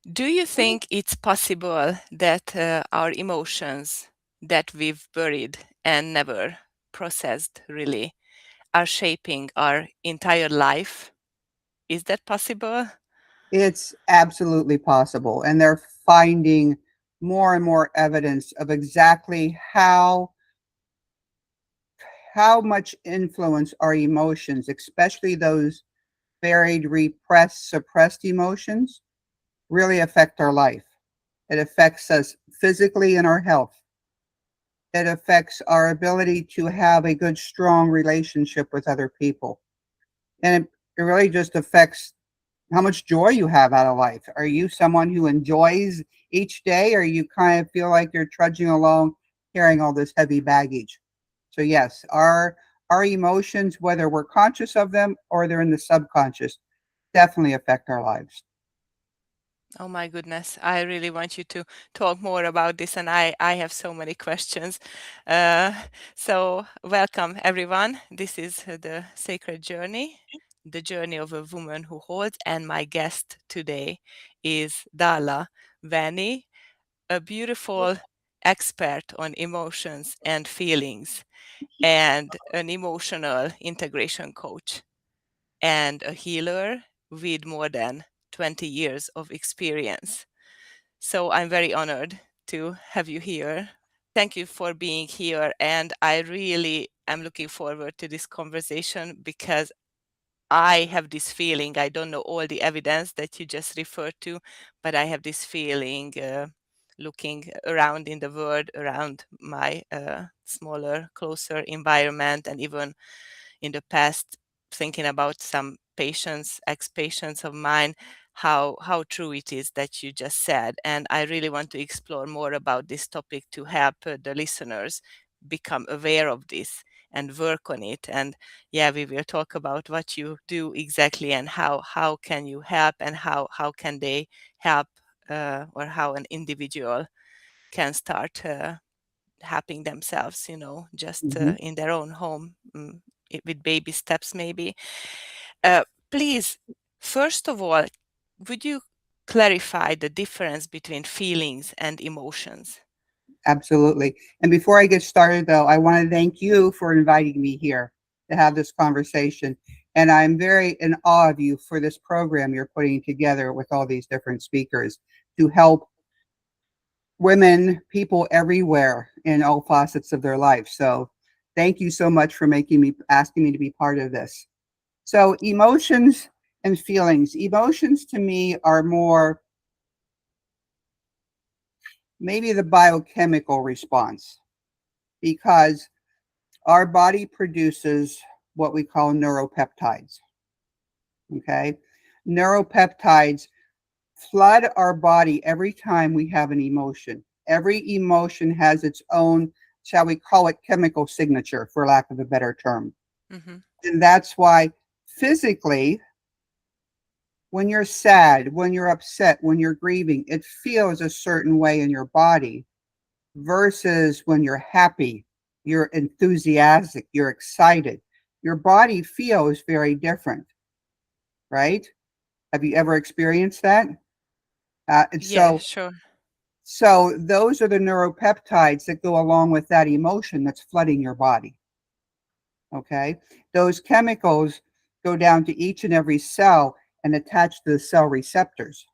Do you think it's possible that our emotions that we've buried and never processed really are shaping our entire life? Is that possible? It's absolutely possible. And they're finding more and more evidence of exactly how much influence our emotions, especially those buried, repressed, suppressed emotions, really affect our life. It affects us physically in our health. It affects our ability to have a good, strong relationship with other people. And it really just affects how much joy you have out of life. Are you someone who enjoys each day, or you kind of feel like you're trudging along carrying all this heavy baggage? So yes, our emotions, whether we're conscious of them or they're in the subconscious, definitely affect our lives. Oh my goodness, I really want you to talk more about this, and I have so many questions. Uh, so, welcome everyone. This is the Sacred Journey, the journey of a woman who holds, and my guest today is Darla Vanni, a beautiful expert on emotions and feelings, and an emotional integration coach, and a healer with more than 20 years of experience. So I'm very honored to have you here. Thank you for being here. And I really am looking forward to this conversation because I have this feeling, I don't know all the evidence that you just referred to, but I have this feeling looking around in the world, around my smaller, closer environment, and even in the past, thinking about some patients, ex-patients of mine, how true it is that you just said. And I really want to explore more about this topic to help the listeners become aware of this and work on it. And yeah, we will talk about what you do exactly and how can you help and how can they help, or how an individual can start helping themselves, just Mhm. in their own home, with baby steps, maybe. Uh, Please, first of all, would you clarify the difference between feelings and emotions? Absolutely. And before I get started, though, I want to thank you for inviting me here to have this conversation. And I'm very in awe of you for this program you're putting together with all these different speakers to help women, people everywhere in all facets of their life. So thank you so much for asking me to be part of this. So, emotions and feelings. Emotions to me are more maybe the biochemical response because our body produces what we call neuropeptides. Okay. Neuropeptides flood our body every time we have an emotion. Every emotion has its own, shall we call it, chemical signature, for lack of a better term. Hmm. And that's why physically, when you're sad, when you're upset, when you're grieving, it feels a certain way in your body versus when you're happy, you're enthusiastic, you're excited. Your body feels very different, right? Have you ever experienced that? And Yeah, so, sure. so those are the neuropeptides that go along with that emotion that's flooding your body. Okay, those chemicals go down to each and every cell and attach to the cell receptors.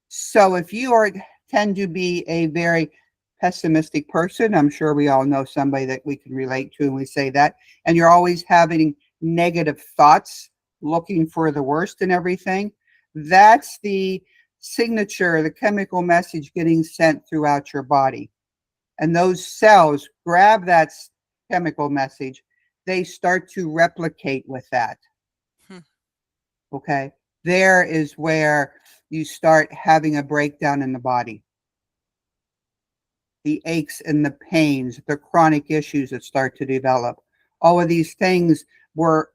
So if you are tend to be a very pessimistic person, I'm sure we all know somebody that we can relate to and we say that, and you're always having negative thoughts, looking for the worst in everything, that's the signature, the chemical message getting sent throughout your body. And those cells grab that chemical message, they start to replicate with that. Hmm. Okay. There is where you start having a breakdown in the body, the aches and the pains, the chronic issues that start to develop. All of these things we're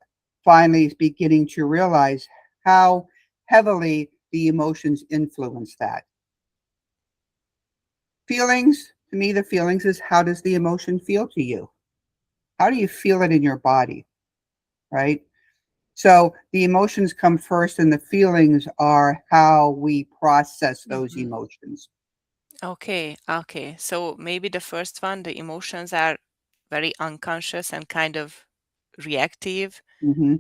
finally beginning to realize how heavily the emotions influence that. Feelings, to me, the feelings is how does the emotion feel to you? How do you feel it in your body? Right? So the emotions come first, and the feelings are how we process those Mhm. emotions. Okay, okay. So maybe the first one, the emotions are very unconscious and kind of reactive Hmm.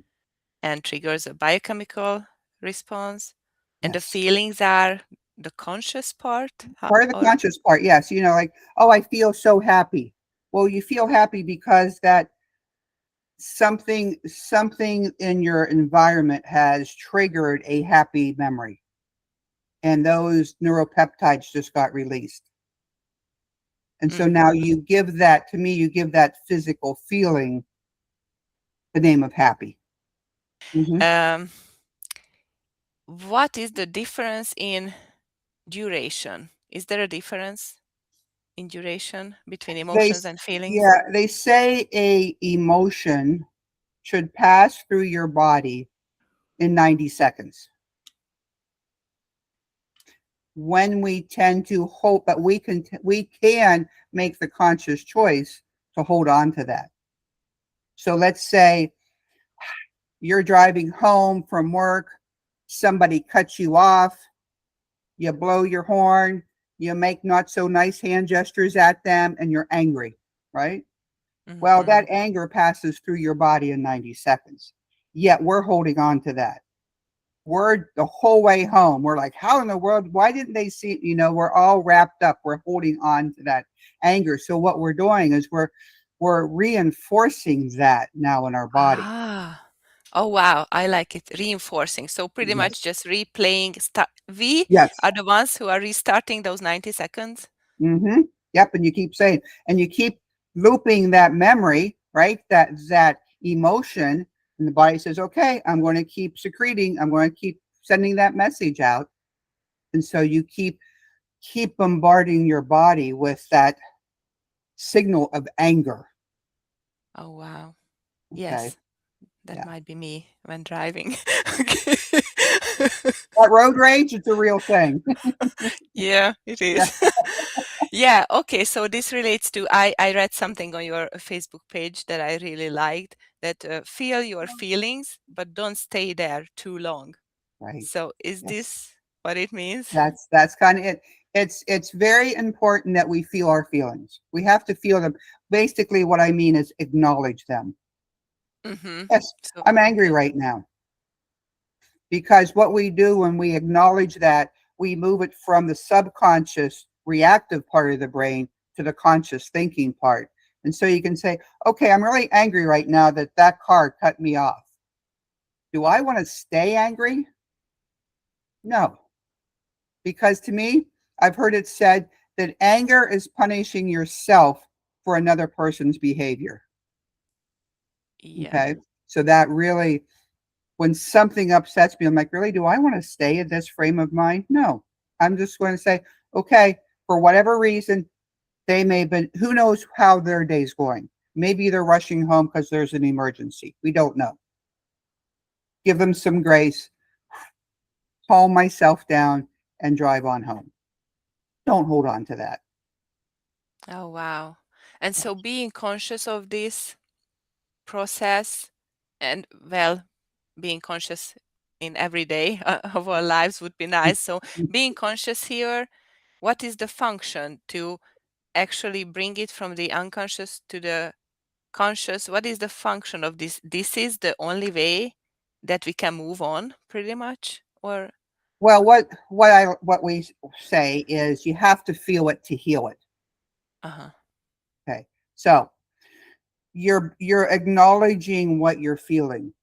and triggers a biochemical response. And the Yes. feelings are the conscious part? How, Part of the or conscious part, yes. Like, oh, I feel so happy. Well, you feel happy because that something in your environment has triggered a happy memory, and those neuropeptides just got released. And so now mhm. you give that, to me, you give that physical feeling the name of happy. Hmm. Um, what is the difference in duration? Is there a difference in duration between They, emotions and feelings? yeah, they say a emotion should pass through your body in 90 seconds. When we tend to hold, but we can make the conscious choice to hold on to that. So let's say you're driving home from work, somebody cuts you off, you blow your horn, you make not so nice hand gestures at them, and you're angry, right? Well, that Mhm. anger passes through your body in 90 seconds. Yet we're holding on to that. We're the whole way home. We're like, how in the world? Why didn't they see? We're all wrapped up. We're holding on to that anger. So what we're doing is we're reinforcing that now in our body. Ah. Oh, wow. I like it. Reinforcing. So pretty much Yes. just replaying. We Yes. are the ones who are restarting those 90 seconds. Mm-hmm. Yep. And you keep saying, and you keep looping that memory, right? That emotion, and the body says, "Okay, I'm going to keep secreting. I'm going to keep sending that message out." And so you keep bombarding your body with that signal of anger. Oh, wow. Okay. Yes, that Yeah. might be me when driving. Okay. That road rage, it's a real thing. Yeah, it Yeah. is. Yeah, okay. So this relates to I read something on your Facebook page that I really liked that feel your feelings, but don't stay there too long. Right. So is Yes. this what it means? That's kind of it. It's very important that we feel our feelings. We have to feel them. Basically, what I mean is acknowledge them. Mm-hmm. Yes, So, I'm angry okay. right now, because what we do when we acknowledge that, we move it from the subconscious reactive part of the brain to the conscious thinking part. And so you can say, okay, I'm really angry right now that that car cut me off. Do I want to stay angry? No, because to me, I've heard it said that anger is punishing yourself for another person's behavior. Yeah. Okay. So that really, when something upsets me, I'm like, really, do I want to stay in this frame of mind? No. I'm just going to say, okay, for whatever reason, they may have been, who knows how their day's going. Maybe they're rushing home because there's an emergency. We don't know. Give them some grace, calm myself down, and drive on home. Don't hold on to that. Oh, wow. And so being conscious of this process and, well, being conscious in every day of our lives would be nice. So being conscious here, what is the function to actually bring it from the unconscious to the conscious? What is the function of this? This is the only way that we can move on, pretty much? Or, Well, what we say is you have to feel it to heal it. uh-huh. Okay. So you're acknowledging what you're feeling.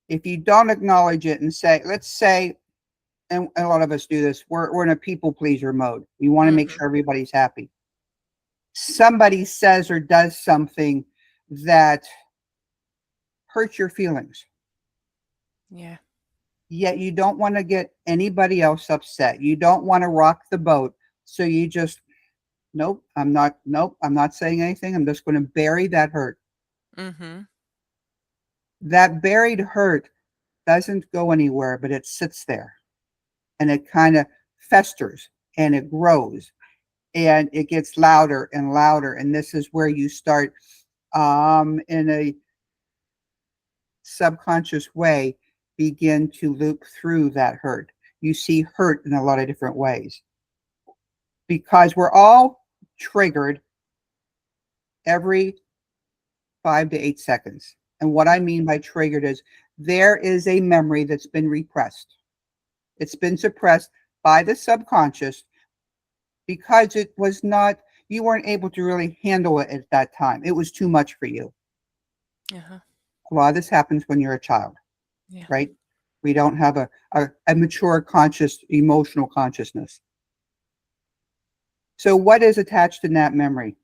If you don't acknowledge it and say, let's say, and a lot of us do this, we're in a people pleaser mode. We want to make Mm-hmm. sure everybody's happy. Somebody says or does something that hurts your feelings, Yeah. yet you don't want to get anybody else upset. You don't want to rock the boat. So you just, nope, I'm not saying anything. I'm just going to bury that hurt. Mm-hmm. That buried hurt doesn't go anywhere, but it sits there, and it kind of festers, and it grows, and it gets louder and louder. And this is where you start in a subconscious way begin to loop through that hurt. You see hurt in a lot of different ways because we're all triggered every 5 to 8 seconds. And what I mean by triggered is there is a memory that's been repressed. It's been suppressed by the subconscious because it was not, you weren't able to really handle it at that time. It was too much for you. Uh-huh. A lot of this happens when you're a child, Yeah. right? We don't have a mature conscious emotional consciousness. So what is attached in that memory?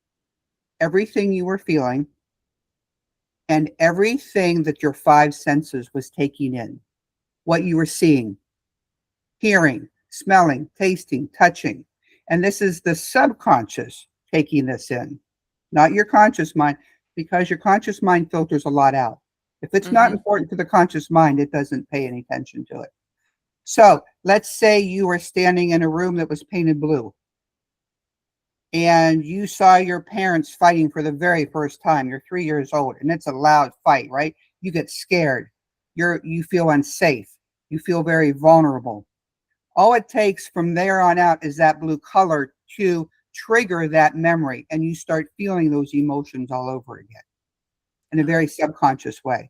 Everything you were feeling and everything that your five senses was taking in. What you were seeing, hearing, smelling, tasting, touching. And this is the subconscious taking this in, not your conscious mind, because your conscious mind filters a lot out. If it's not Mm-hmm. important to the conscious mind, it doesn't pay any attention to it. So let's say you were standing in a room that was painted blue and you saw your parents fighting for the very first time. You're 3 years old and it's a loud fight, right? You get scared. You feel unsafe. You feel very vulnerable. All it takes from there on out is that blue color to trigger that memory, and you start feeling those emotions all over again in a very subconscious way.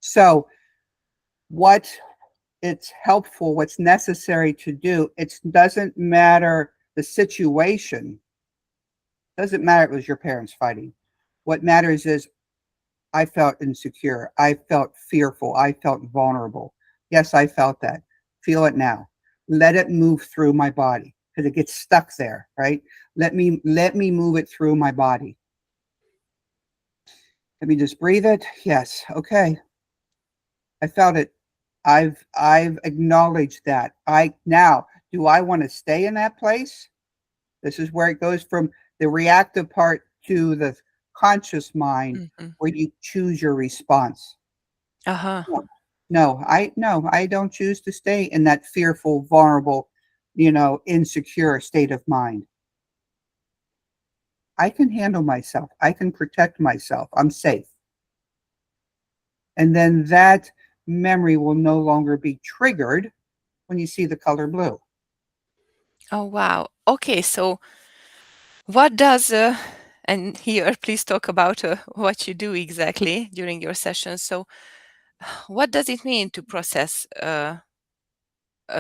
So what it's helpful, what's necessary to do, it doesn't matter the situation, doesn't matter if it was your parents fighting. What matters is I felt insecure. I felt fearful. I felt vulnerable. Yes, I felt that. Feel it now. Let it move through my body because it gets stuck there, right? Let me move it through my body. Let me just breathe it. Yes. Okay. I felt it. I've acknowledged that. I now do I want to stay in that place? This is where it goes from the reactive part to the conscious mind Mm-hmm. where you choose your response. Uh-huh. No, I don't choose to stay in that fearful, vulnerable, insecure state of mind. I can handle myself. I can protect myself. I'm safe. And then that memory will no longer be triggered when you see the color blue. Oh, wow. Okay, so what does and here please talk about what you do exactly during your session. So what does it mean to process a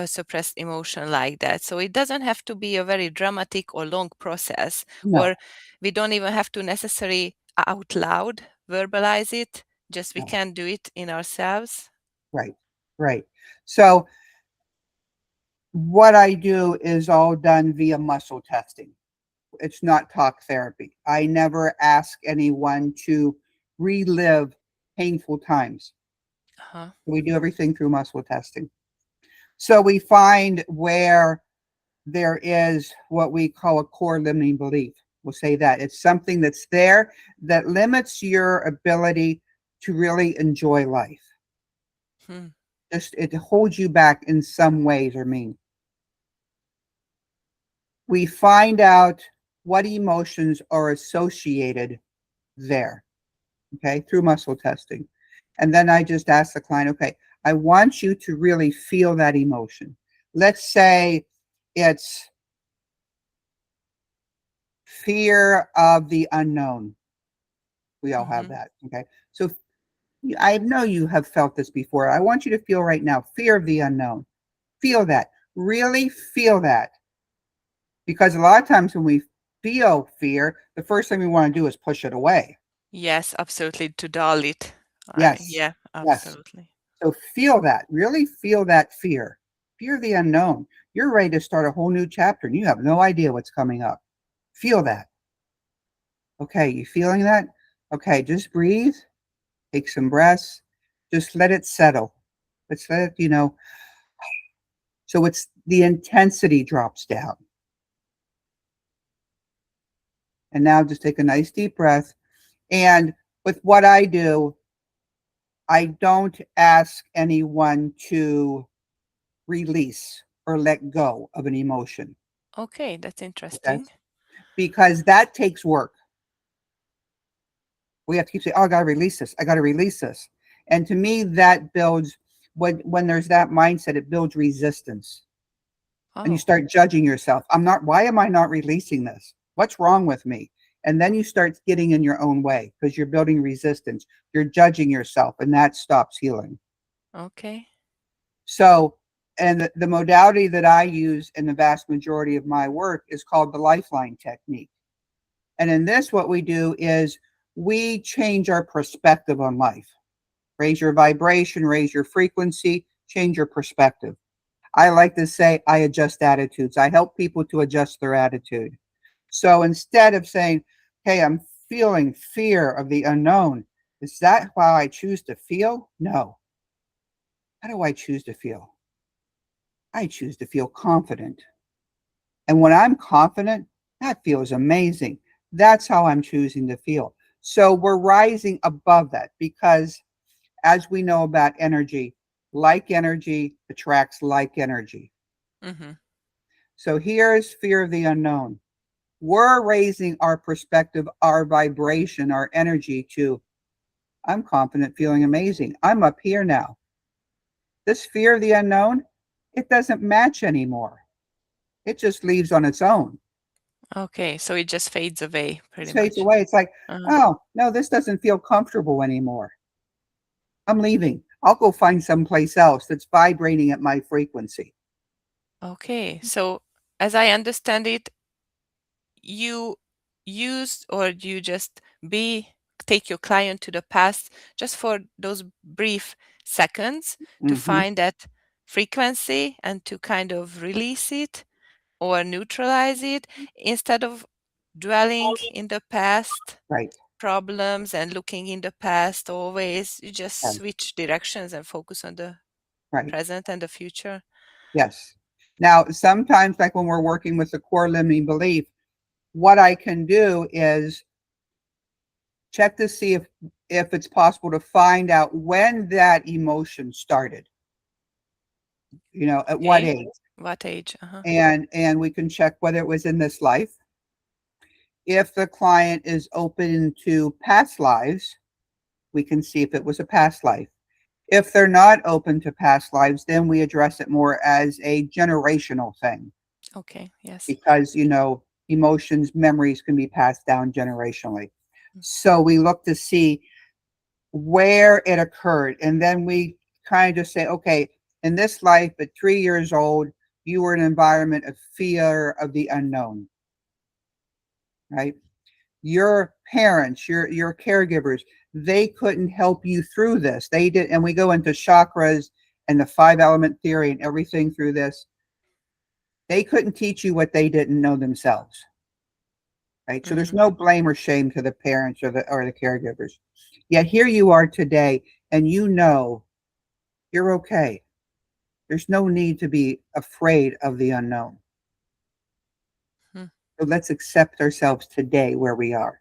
suppressed emotion like that? So it doesn't have to be a very dramatic or long process, No, or we don't even have to necessarily out loud verbalize it. Just we no, can do it in ourselves. right, right. So what I do is all done via muscle testing. It's not talk therapy. I never ask anyone to relive painful times. Uh-huh. We do everything through muscle testing. So we find where there is what we call a core limiting belief. We'll say that it's something that's there that limits your ability to really enjoy life. Hmm. Just it holds you back in some ways or mean. We find out what emotions are associated there, okay, through muscle testing. And then I just ask the client, okay, I want you to really feel that emotion. Let's say it's fear of the unknown. We all have Mm-hmm. that, okay? So I know you have felt this before. I want you to feel right now fear of the unknown. Feel that. Really feel that. Because a lot of times when we feel fear, the first thing we want to do is push it away. Yes, absolutely, to dull it. Yes. Yeah, Yes. absolutely. So feel that. Really feel that fear. Fear of the unknown. You're ready to start a whole new chapter and you have no idea what's coming up. Feel that. Okay, you feeling that? Okay, just breathe. Take some breaths. Just let it settle. Let's let it. So it's the intensity drops down. And now just take a nice deep breath. And with what I do, I don't ask anyone to release or let go of an emotion. Okay, that's Okay. interesting. Because that takes work. We have to keep saying, "Oh, I got to release this. I got to release this." And to me, that builds when there's that mindset, it builds resistance, and you Oh, start judging yourself. I'm not. Why am I not releasing this? What's wrong with me? And then you start getting in your own way because you're building resistance. You're judging yourself, and that stops healing. okay. So, and the modality that I use in the vast majority of my work is called the LifeLine technique. And in this, what we do is we change our perspective on life, raise your vibration, raise your frequency, change your perspective. I like to say I adjust attitudes. I help people to adjust their attitude. So instead of saying, hey, I'm feeling fear of the unknown, is that how I choose to feel? No. How do I choose to feel? I choose to feel confident. And when I'm confident, that feels amazing. That's how I'm choosing to feel. So we're rising above that because, as we know about energy, like energy attracts like energy. Mm-hmm. So here's fear of the unknown. We're raising our perspective, our vibration, our energy to, I'm confident, feeling amazing. I'm up here now. This fear of the unknown, it doesn't match anymore. It just leaves on its own. Okay, so it just fades away It pretty fades much. away. It's like, Uh, oh, no, this doesn't feel comfortable anymore. I'm leaving. I'll go find someplace else that's vibrating at my frequency. okay, so as I understand it, you use or you just be take your client to the past just for those brief seconds to Hmm. find that frequency and to kind of release it or neutralize it instead of dwelling in the past Right. problems and looking in the past always. You just Yes. switch directions and focus on the Right. present and the future. Yes. Now, sometimes, like when we're working with the core limiting belief, what I can do is check to see if it's possible to find out when that emotion started. At what Okay, age, what age? Uh-huh. and we can check whether it was in this life. If the client is open to past lives, we can see if it was a past life. If they're not open to past lives, then we address it more as a generational thing Okay, yes. because, emotions, memories can be passed down generationally. So we look to see where it occurred. And then we kind of say, okay, in this life at 3 years old, you were in an environment of fear of the unknown, right? Your parents, your caregivers, they couldn't help you through this. They did, and we go into chakras and the 5 element theory and everything through this. They couldn't teach you what they didn't know themselves, right? So there's Mm-hmm. no blame or shame to the parents or the caregivers. Yet here you are today, and you're okay. There's no need to be afraid of the unknown. Hmm. So let's accept ourselves today where we are.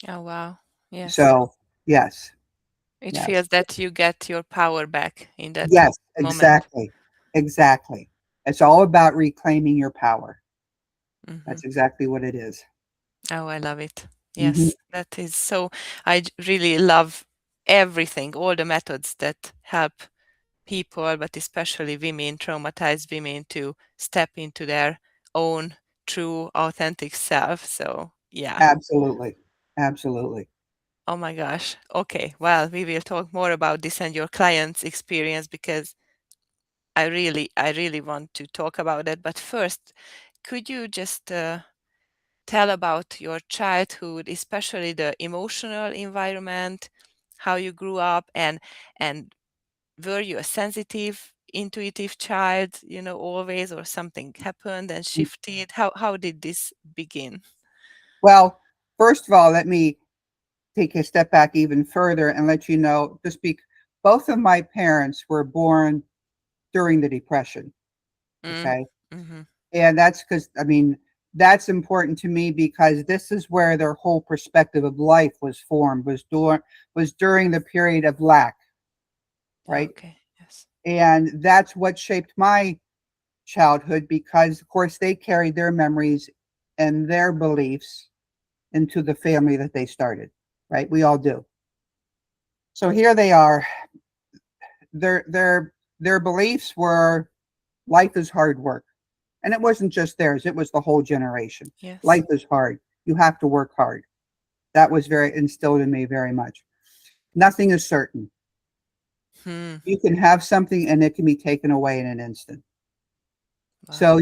Oh, wow. Yes. So yes, It yes. feels that you get your power back in that Yes, moment. exactly. Exactly. It's all about reclaiming your power. Hmm. That's exactly what it is. Oh, I love it. Mhm. Yes, that is so. Really love everything, all the methods that help people, but especially women, traumatized women, to step into their own true, authentic self. So, yeah. Absolutely. Absolutely. Oh my gosh. Okay. Well, we will talk more about this and your client's experience because I really want to talk about that. But first, could you just tell about your childhood, especially the emotional environment, how you grew up, and were you a sensitive, intuitive child, always, or something happened and shifted? How did this begin? Well, first of all, let me take a step back even further and let you know, both of my parents were born during the Depression. Mm, Okay. mm-hmm. And that's because, I mean, that's important to me because this is where their whole perspective of life was formed, was during the period of lack, right? Okay. Yes. And that's what shaped my childhood because, of course, they carried their memories and their beliefs into the family that they started. right? We all do. So here they are. Their beliefs were life is hard work. And it wasn't just theirs, it was the whole generation. Yes. Life is hard. You have to work hard. That was very instilled in me very much. Nothing is certain. Hmm. You can have something and it can be taken away in an instant. Wow. So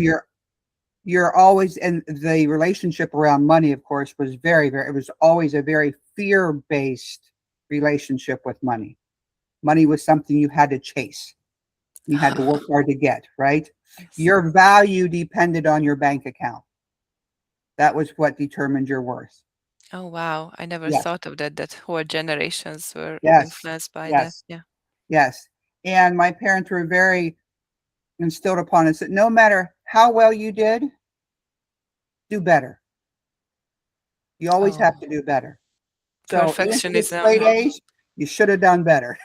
you're always, and the relationship around money, of course, was very, it was always a very fear-based relationship with money. Money was something you had to chase. You had to work hard to get, right? Yes. Your value depended on your bank account. That was what determined your worth. Oh, wow. I never Yes, thought of that, that whole generations were yes, influenced by that. yes, Yeah. yes. And my parents were very instilled upon us that no matter how well you did, do better. You always Oh, have to do better. So even if it's perfectionism. straight A's, you should have done better.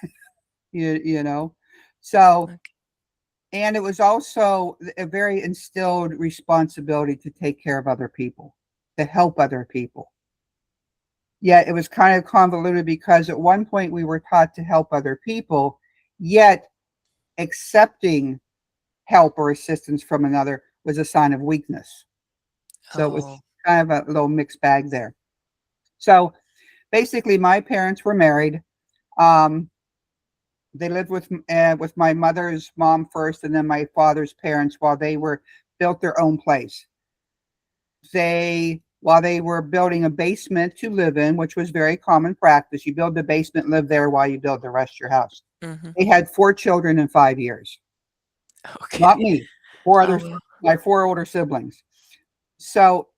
You know. So, Okay. and it was also a very instilled responsibility to take care of other people, to help other people. Yet it was kind of convoluted because at one point we were taught to help other people, yet accepting help or assistance from another was a sign of weakness. So it was Oh. kind of a little mixed bag there. So basically, my parents were married. Um, they lived with my mother's mom first, and then my father's parents while they were built their own place. While they were building a basement to live in, which was very common practice, you build the basement, live there while you build the rest of your house. Hmm. They had 4 children in 5 years. Not Okay. me, four Oh, others, wow. my 4 older siblings. So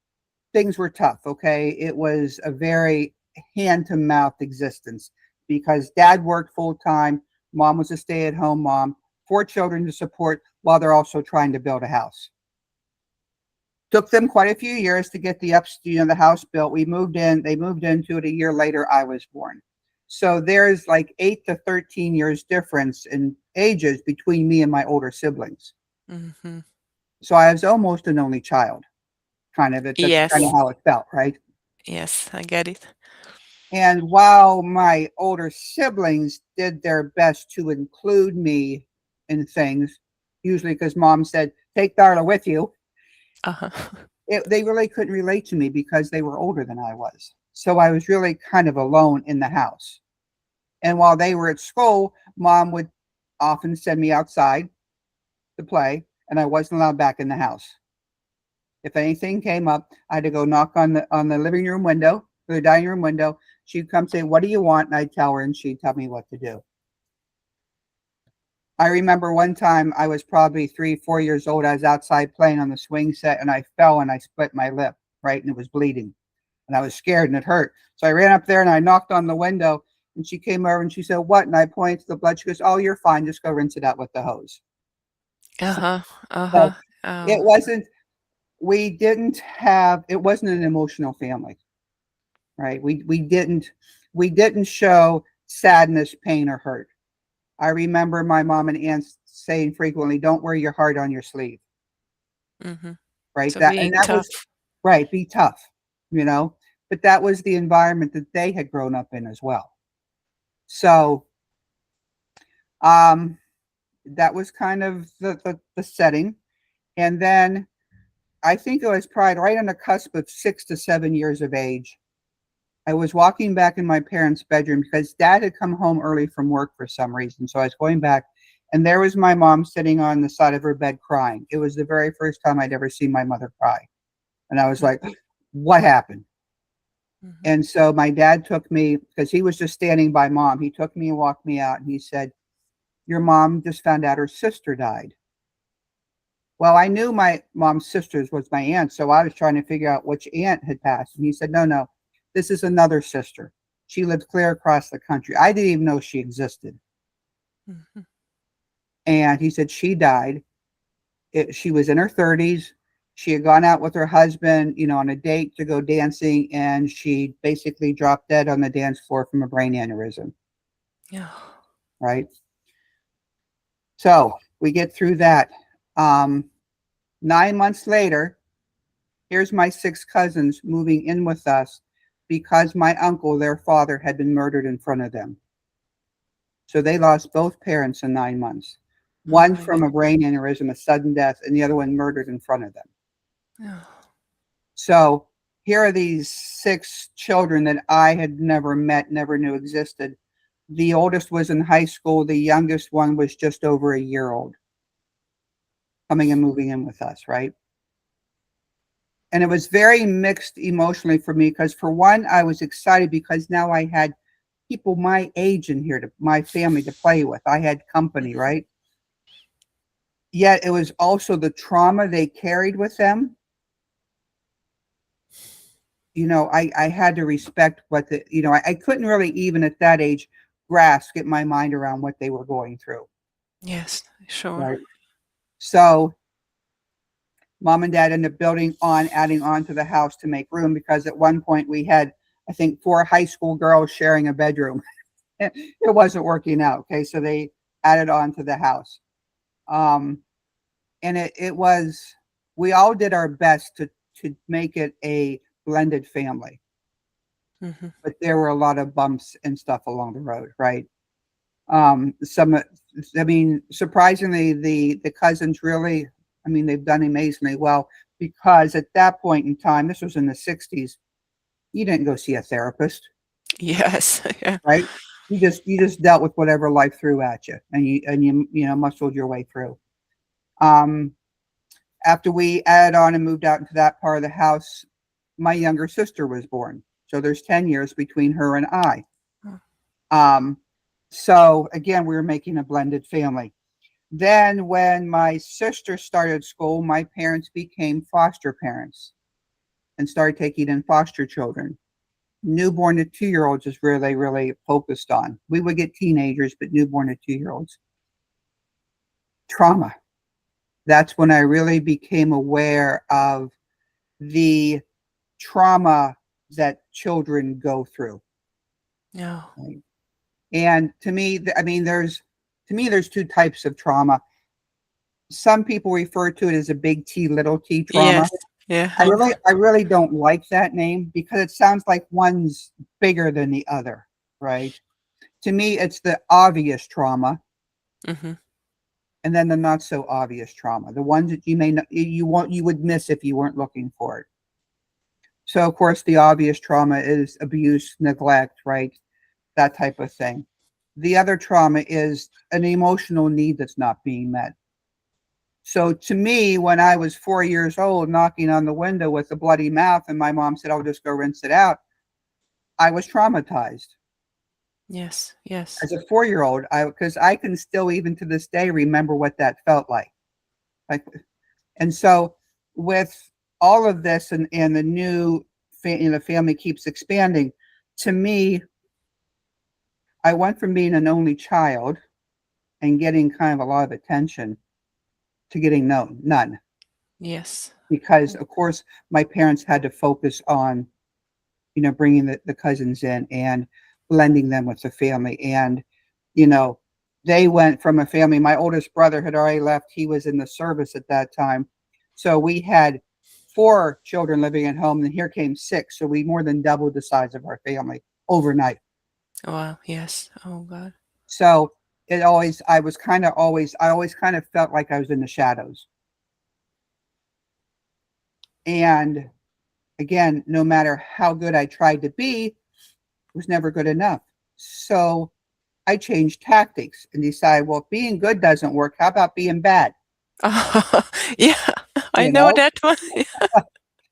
things were tough. Okay, it was a very hand to mouth existence because dad worked full time, mom was a stay at home mom, 4 children to support while they're also trying to build a house. Took them quite a few years to get the house built. We moved in. They moved into it a year later. I was born. So there's like 8 to 13 years difference in ages between me and my older siblings. Hmm. So I was almost an only child. Kind of it. That's kind of Yes. how it felt, right? Yes, I get it. And while my older siblings did their best to include me in things, usually because mom said, take Darla with you, Uh-huh. they really couldn't relate to me because they were older than I was. So I was really kind of alone in the house. And while they were at school, mom would often send me outside to play, and I wasn't allowed back in the house. If anything came up, I had to go knock on the living room window, or the dining room window. She'd come say, "What do you want?" And I'd tell her, and she'd tell me what to do. I remember one time I was probably 3, 4 years old. I was outside playing on the swing set, and I fell and I split my lip, right, and it was bleeding, and I was scared and it hurt. So I ran up there and I knocked on the window, and she came over and she said, "What?" And I pointed to the blood. She goes, "Oh, you're fine. Just go rinse it out with the hose." Uh-huh. So Uh-huh. it Oh. wasn't. We didn't have. It wasn't an emotional family. Right? We didn't show sadness, pain, or hurt. I remember my mom and aunt saying frequently, "Don't wear your heart on your sleeve." Hmm. Right? So That and being that tough. was right. Be tough, you know. But that was the environment that they had grown up in as well. So um, that was kind of the setting. And then I think it was probably right on the cusp of 6 to 7 years of age. I was walking back in my parents' bedroom because dad had come home early from work for some reason. So I was going back, and there was my mom sitting on the side of her bed crying. It was the very first time I'd ever seen my mother cry. And I was like, what happened? Hmm. And so my dad took me because he was just standing by mom. He took me and walked me out, and he said, "Your mom just found out her sister died." Well, I knew my mom's sisters was my aunt, so I was trying to figure out which aunt had passed. And he said, "No, no, this is another sister. She lived clear across the country. I didn't even know she existed." Hmm. And he said she died. She was in her 30s. She had gone out with her husband, on a date to go dancing, and she basically dropped dead on the dance floor from a brain aneurysm. Yeah. Right. So we get through that. 9 months later, here's my 6 cousins moving in with us because my uncle, their father, had been murdered in front of them. So they lost both parents in 9 months. Oh One my from God. a brain aneurysm, a sudden death, and the other one murdered in front of them. Oh. So here are these 6 children that I had never met, never knew existed. The oldest was in high school. The youngest one was just over a year old, coming and moving in with us, right? And it was very mixed emotionally for me because, for one, I was excited because now I had people my age in here, to my family, to play with. I had company, right? Yet it was also the trauma they carried with them. I had to respect what I couldn't really, even at that age, get my mind around what they were going through. Yes, sure. Right. So mom and dad ended up adding on to the house to make room, because at one point we had, I think, 4 high school girls sharing a bedroom. It wasn't working out. Okay. So they added on to the house. Um, and it was, we all did our best to make it a blended family, Hmm. but there were a lot of bumps and stuff along the road, right? Some, I mean, surprisingly, the cousins really, I mean, they've done amazingly well, because at that point in time, this was in the 60s, you didn't go see a therapist, Yes. Yeah. right? You just dealt with whatever life threw at you, and you muscled your way through. Um, After we added on and moved out into that part of the house, my younger sister was born. So there's 10 years between her and I. Oh. Um, so again, we were making a blended family. Then when my sister started school, my parents became foster parents and started taking in foster children. Newborn to 2-year-olds is where they really focused on. We would get teenagers, but newborn to 2-year-olds. Trauma. That's when I really became aware of the trauma that children go through. No. Right? And to me, I mean, there's 2 types of trauma. Some people refer to it as a big T, little t trauma. Yes. Yeah. I really don't like that name, because it sounds like one's bigger than the other, right? To me, it's the obvious trauma, Hmm. and then the not so obvious trauma, the ones that you would miss if you weren't looking for it. So of course, the obvious trauma is abuse, neglect, right? That type of thing. The other trauma is an emotional need that's not being met. So to me, when I was 4 years old, knocking on the window with a bloody mouth, and my mom said, "I'll just go rinse it out," I was traumatized Yes. Yes. as a 4 year old. Because I can still, even to this day, remember what that felt like. Like, and so with all of this, and the new, family keeps expanding. To me, I went from being an only child and getting kind of a lot of attention to getting none, Yes. because of course my parents had to focus on bringing the cousins in and blending them with the family. And you know they went from a family, my oldest brother had already left, he was in the service at that time, so we had 4 children living at home, and here came 6, so we more than doubled the size of our family overnight. Wow. Yes. Oh God. So it always I always kind of felt like I was in the shadows. And again, no matter how good I tried to be, it was never good enough. So I changed tactics and decided, well, if being good doesn't work, how about being bad? Yeah. I You know know, that one.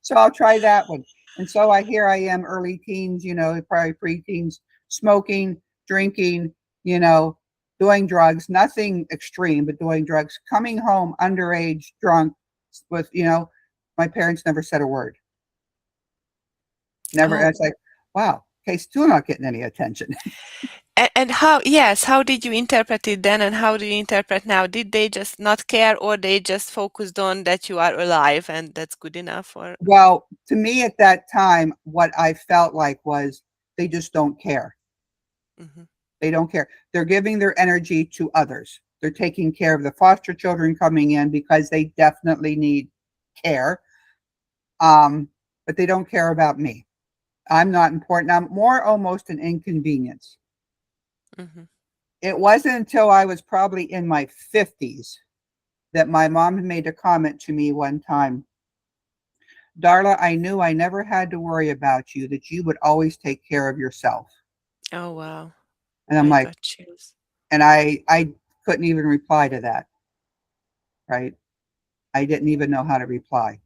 so I'll try that one. And so I am, early teens, probably preteens, smoking, drinking, you know, doing drugs, nothing extreme, but doing drugs, coming home underage, drunk, with, my parents never said a word. Never. Oh. It's like, wow, okay, still not getting any attention. And how, yes, how did you interpret it then, and how do you interpret now? Did they just not care, or they just focused on that you are alive and that's good enough, or? Well, to me at that time, what I felt like was, they just don't care. Mhm. They don't care. They're giving their energy to others. They're taking care of the foster children coming in, because they definitely need care. But they don't care about me. I'm not important. I'm more almost an inconvenience. Mhm. It wasn't until I was probably in my 50s that my mom had made a comment to me one time. Darla, I knew I never had to worry about you, that you would always take care of yourself. Oh, wow. And I'm I like, got chills. and I couldn't even reply to that, right? I didn't even know how to reply.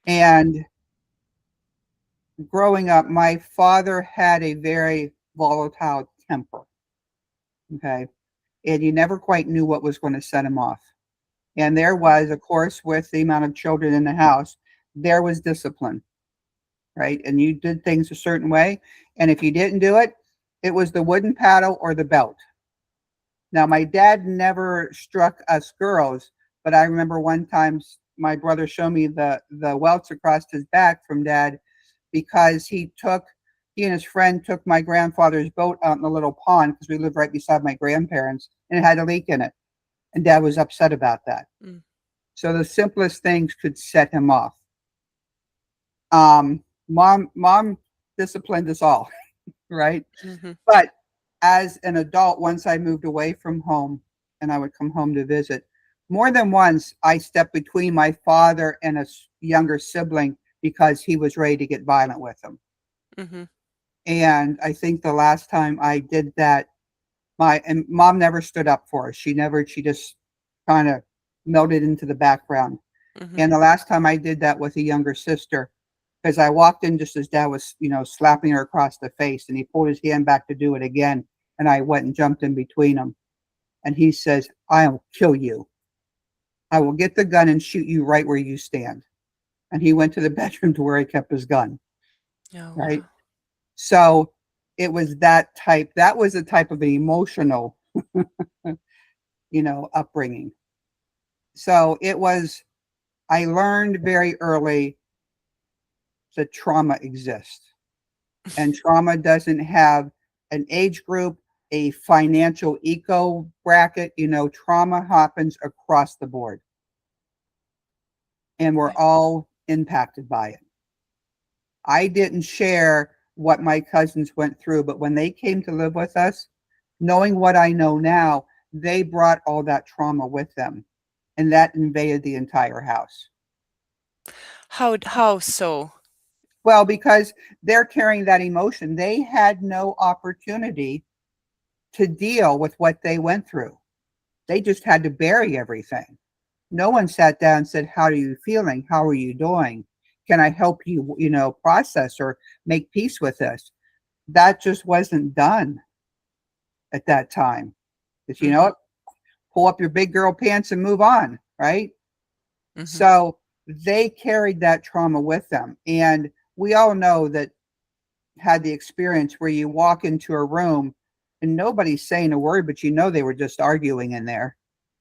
And growing up, my father had a very volatile temper. Okay. And you never quite knew what was going to set him off. And there Mm. was, of course, with the amount of children in the house, there was discipline, right? And you did things a certain way. And if you didn't do it, it was the wooden paddle or the belt. Now, my dad never struck us girls, but I remember one time my brother showed me the welts across his back from dad because he and his friend took my grandfather's boat out in the little pond because we lived right beside my grandparents and it had a leak in it. And dad was upset about that. Mm. So the simplest things could set him off. Mom disciplined us all, right? Mhm. But as an adult, once I moved away from home and I would come home to visit, more than once I stepped between my father and a younger sibling because he was ready to get violent with him. Mhm. And I think the last time I did that, my and mom never stood up for us. She just kind of melted into the background. Mhm. And the last time I did that with a younger sister, because I walked in just as dad was, slapping her across the face, and he pulled his hand back to do it again. And I went and jumped in between them. And he says, I'll kill you. I will get the gun and shoot you right where you stand. And he went to the bedroom to where he kept his gun. Oh, Right. wow. So it was that was a type of an emotional, upbringing. So I learned very early that trauma exists. And trauma doesn't have an age group, a financial eco bracket. Trauma happens across the board, and we're Yeah. all impacted by it. I didn't share what my cousins went through, but when they came to live with us, knowing what I know now, they brought all that trauma with them, and that invaded the entire house. How so? Well, because they're carrying that emotion, they had no opportunity to deal with what they went through. They just had to bury everything. No one sat down and said, how are you feeling? How are you doing? Can I help you, process or make peace with this? That just wasn't done at that time. Because Mhm. pull up your big girl pants and move on, right? Mhm. So they carried that trauma with them. And we all know that had the experience where you walk into a room and nobody's saying a word, but they were just arguing in there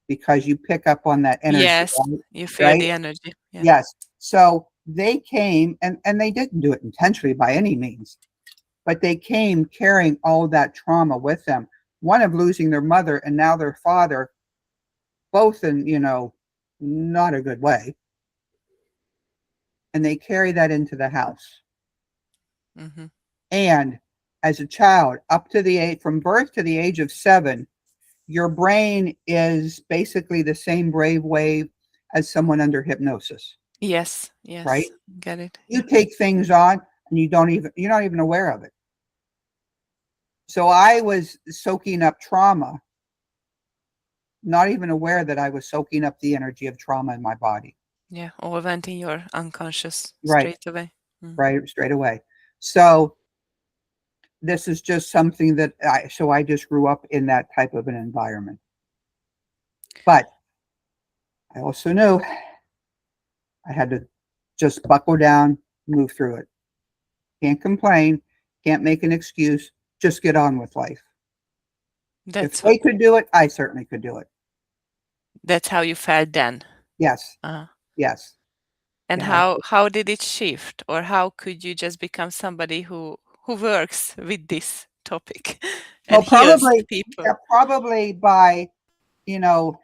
because you pick up on that energy, Yes, you feel right? the energy. Yeah. Yes. So they came and they didn't do it intentionally by any means, but they came carrying all that trauma with them. One of losing their mother and now their father, both in, not a good way. And they carry that into the house. Mhm. And as a child, up to the age from birth to the age of 7, your brain is basically the same brave wave as someone under hypnosis, Yes, right? yes. Get it. You Yeah. take things on and you're not even aware of it. So I was soaking up trauma, not even aware that I was soaking up the energy of trauma in my body. Yeah. Or went in your unconscious Right, straight away. Mm. right, straight away. So this is just something that I just grew up in that type of an environment. But I also knew I had to just buckle down, move through it. Can't complain, can't make an excuse, just get on with life. If That's what they could do it, I certainly could do it. that's how you felt then. Yes, Uh, yes. and Yeah. how did it shift, or how could you just become somebody who works with this topic and Well, heals probably, people? yeah, probably by, you know,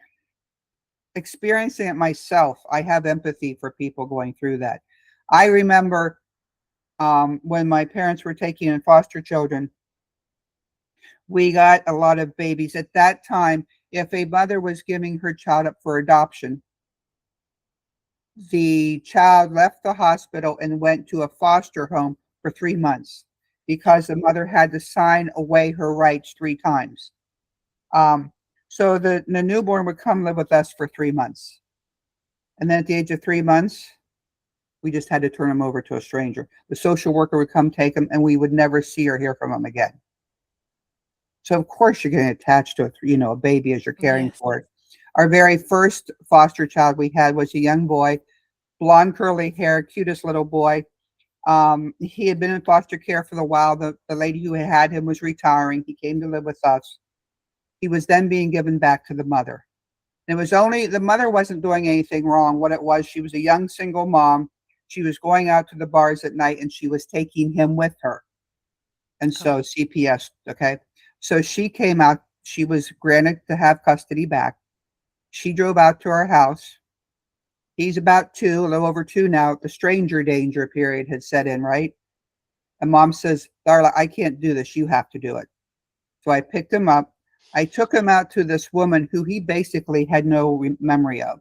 experiencing it myself. I have empathy for people going through that. I remember When my parents were taking in foster children, we got a lot of babies. At that time, if a mother was giving her child up for adoption, the child left the hospital and went to a foster home for 3 months because the mother had to sign away her rights 3 times. Um, so the newborn would come live with us for 3 months. And then at the age of 3 months, we just had to turn him over to a stranger. The social worker would come take him, and we would never see or hear from him again. So of course you're getting attached to a baby as you're caring Yes. for it. Our very first foster child we had was a young boy, blonde curly hair, cutest little boy. He had been in foster care for a while. The lady who had him was retiring. He came to live with us. He was then being given back to the mother. And it was only the mother wasn't doing anything wrong. What it was, she was a young single mom. She was going out to the bars at night and she was taking him with her. And Oh. so CPS, okay. So she came out, she was granted to have custody back. She drove out to our house. He's about 2, a little over 2 now. The stranger danger period had set in, right? And mom says, Darla, I can't do this. You have to do it. So I picked him up. I took him out to this woman who he basically had no memory of.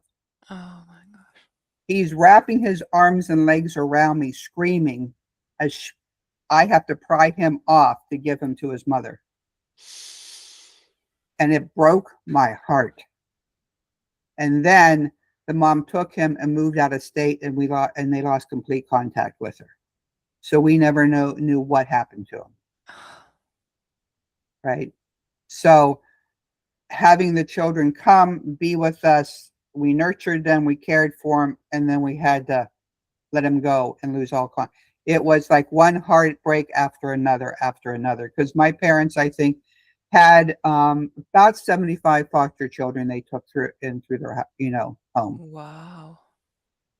Oh my gosh. He's wrapping his arms and legs around me, screaming as I have to pry him off to give him to his mother. And it broke my heart. And then the mom took him and moved out of state, and they lost complete contact with her. So we never knew what happened to him. Right. So having the children come be with us, we nurtured them, we cared for them, and then we had to let them go and lose all contact. It was like one heartbreak after another, because my parents, I think, had about 75 foster children they took through their home. Wow.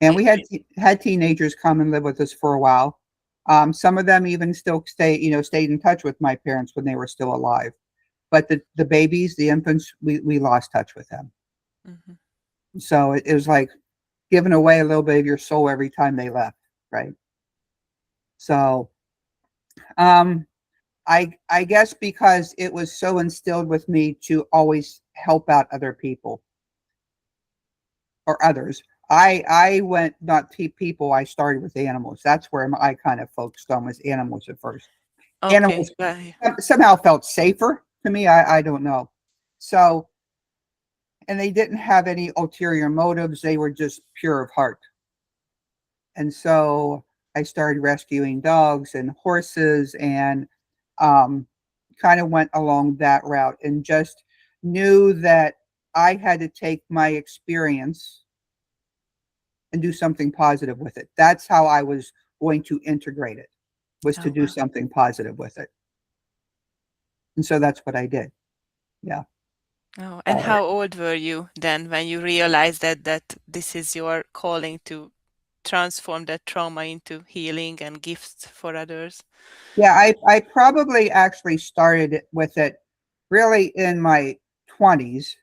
And It, we had teenagers come and live with us for a while. Some of them even still stayed in touch with my parents when they were still alive. But the babies, the infants, we lost touch with them. mhm. So it was like giving away a little bit of your soul every time they left, right? So I guess because it was so instilled with me to always help out other people or others. I went not to people. I started with animals. That's where I kind of focused on was animals at first. Okay. Animals Well, somehow felt safer to me. I don't know. So, and they didn't have any ulterior motives. They were just pure of heart. And so I started rescuing dogs and horses and um, kind of went along that route and just knew that I had to take my experience and do something positive with it. That's how I was going to integrate it, was to oh do wow. something positive with it. And so that's what I did. Yeah. Oh, and how old were you then when you realized that this is your calling to transform that trauma into healing and gifts for others? Yeah, I probably actually started with it really in my 20s,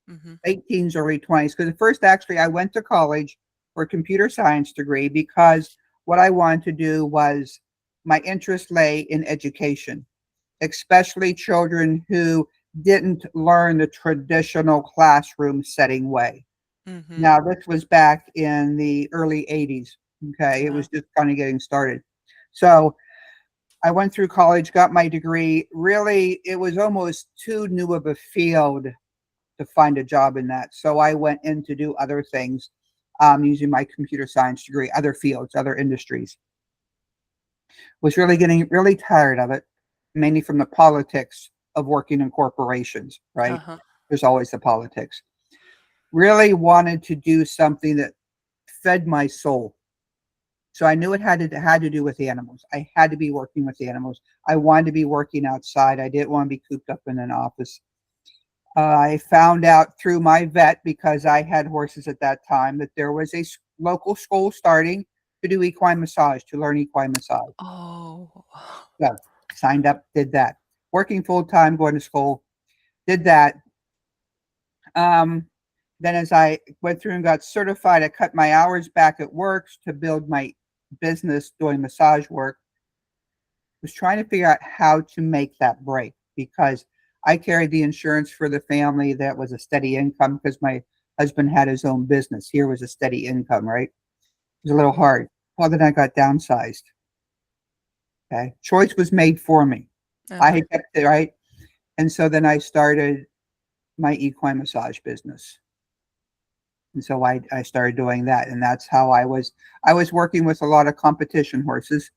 Hmm. 18s, early 20s. Because at first, actually, I went to college for a computer science degree because what I wanted to do was my interest lay in education, especially children who didn't learn the traditional classroom setting way. Hmm. Now, this was back in the early 80s. Okay. It Wow. was just kind of getting started. So I went through college, got my degree. Really, it was almost too new of a field to find a job in that. So I went in to do other things using my computer science degree, other fields, other industries. Was really getting really tired of it, mainly from the politics of working in corporations, right? Uh-huh. There's always the politics. Really wanted to do something that fed my soul. So I knew it had to do with animals. I had to be working with animals. I wanted to be working outside. I didn't want to be cooped up in an office. I found out through my vet, because I had horses at that time, that there was a local school starting to do equine massage, to learn equine massage. Oh. So signed up, did that. Working full time, going to school, did that. Um, then as I went through and got certified, I cut my hours back at work to build my business doing massage work. was trying to figure out how to make that break because I carried the insurance for the family that was a steady income because my husband had his own business. Here was a steady income, right? It was a little hard. Well, then I got downsized. Okay. Choice was made for me. I Uh-huh. had kept it, right? And so then I started my equine massage business. And so I started doing that. And that's how I was working with a lot of competition horses,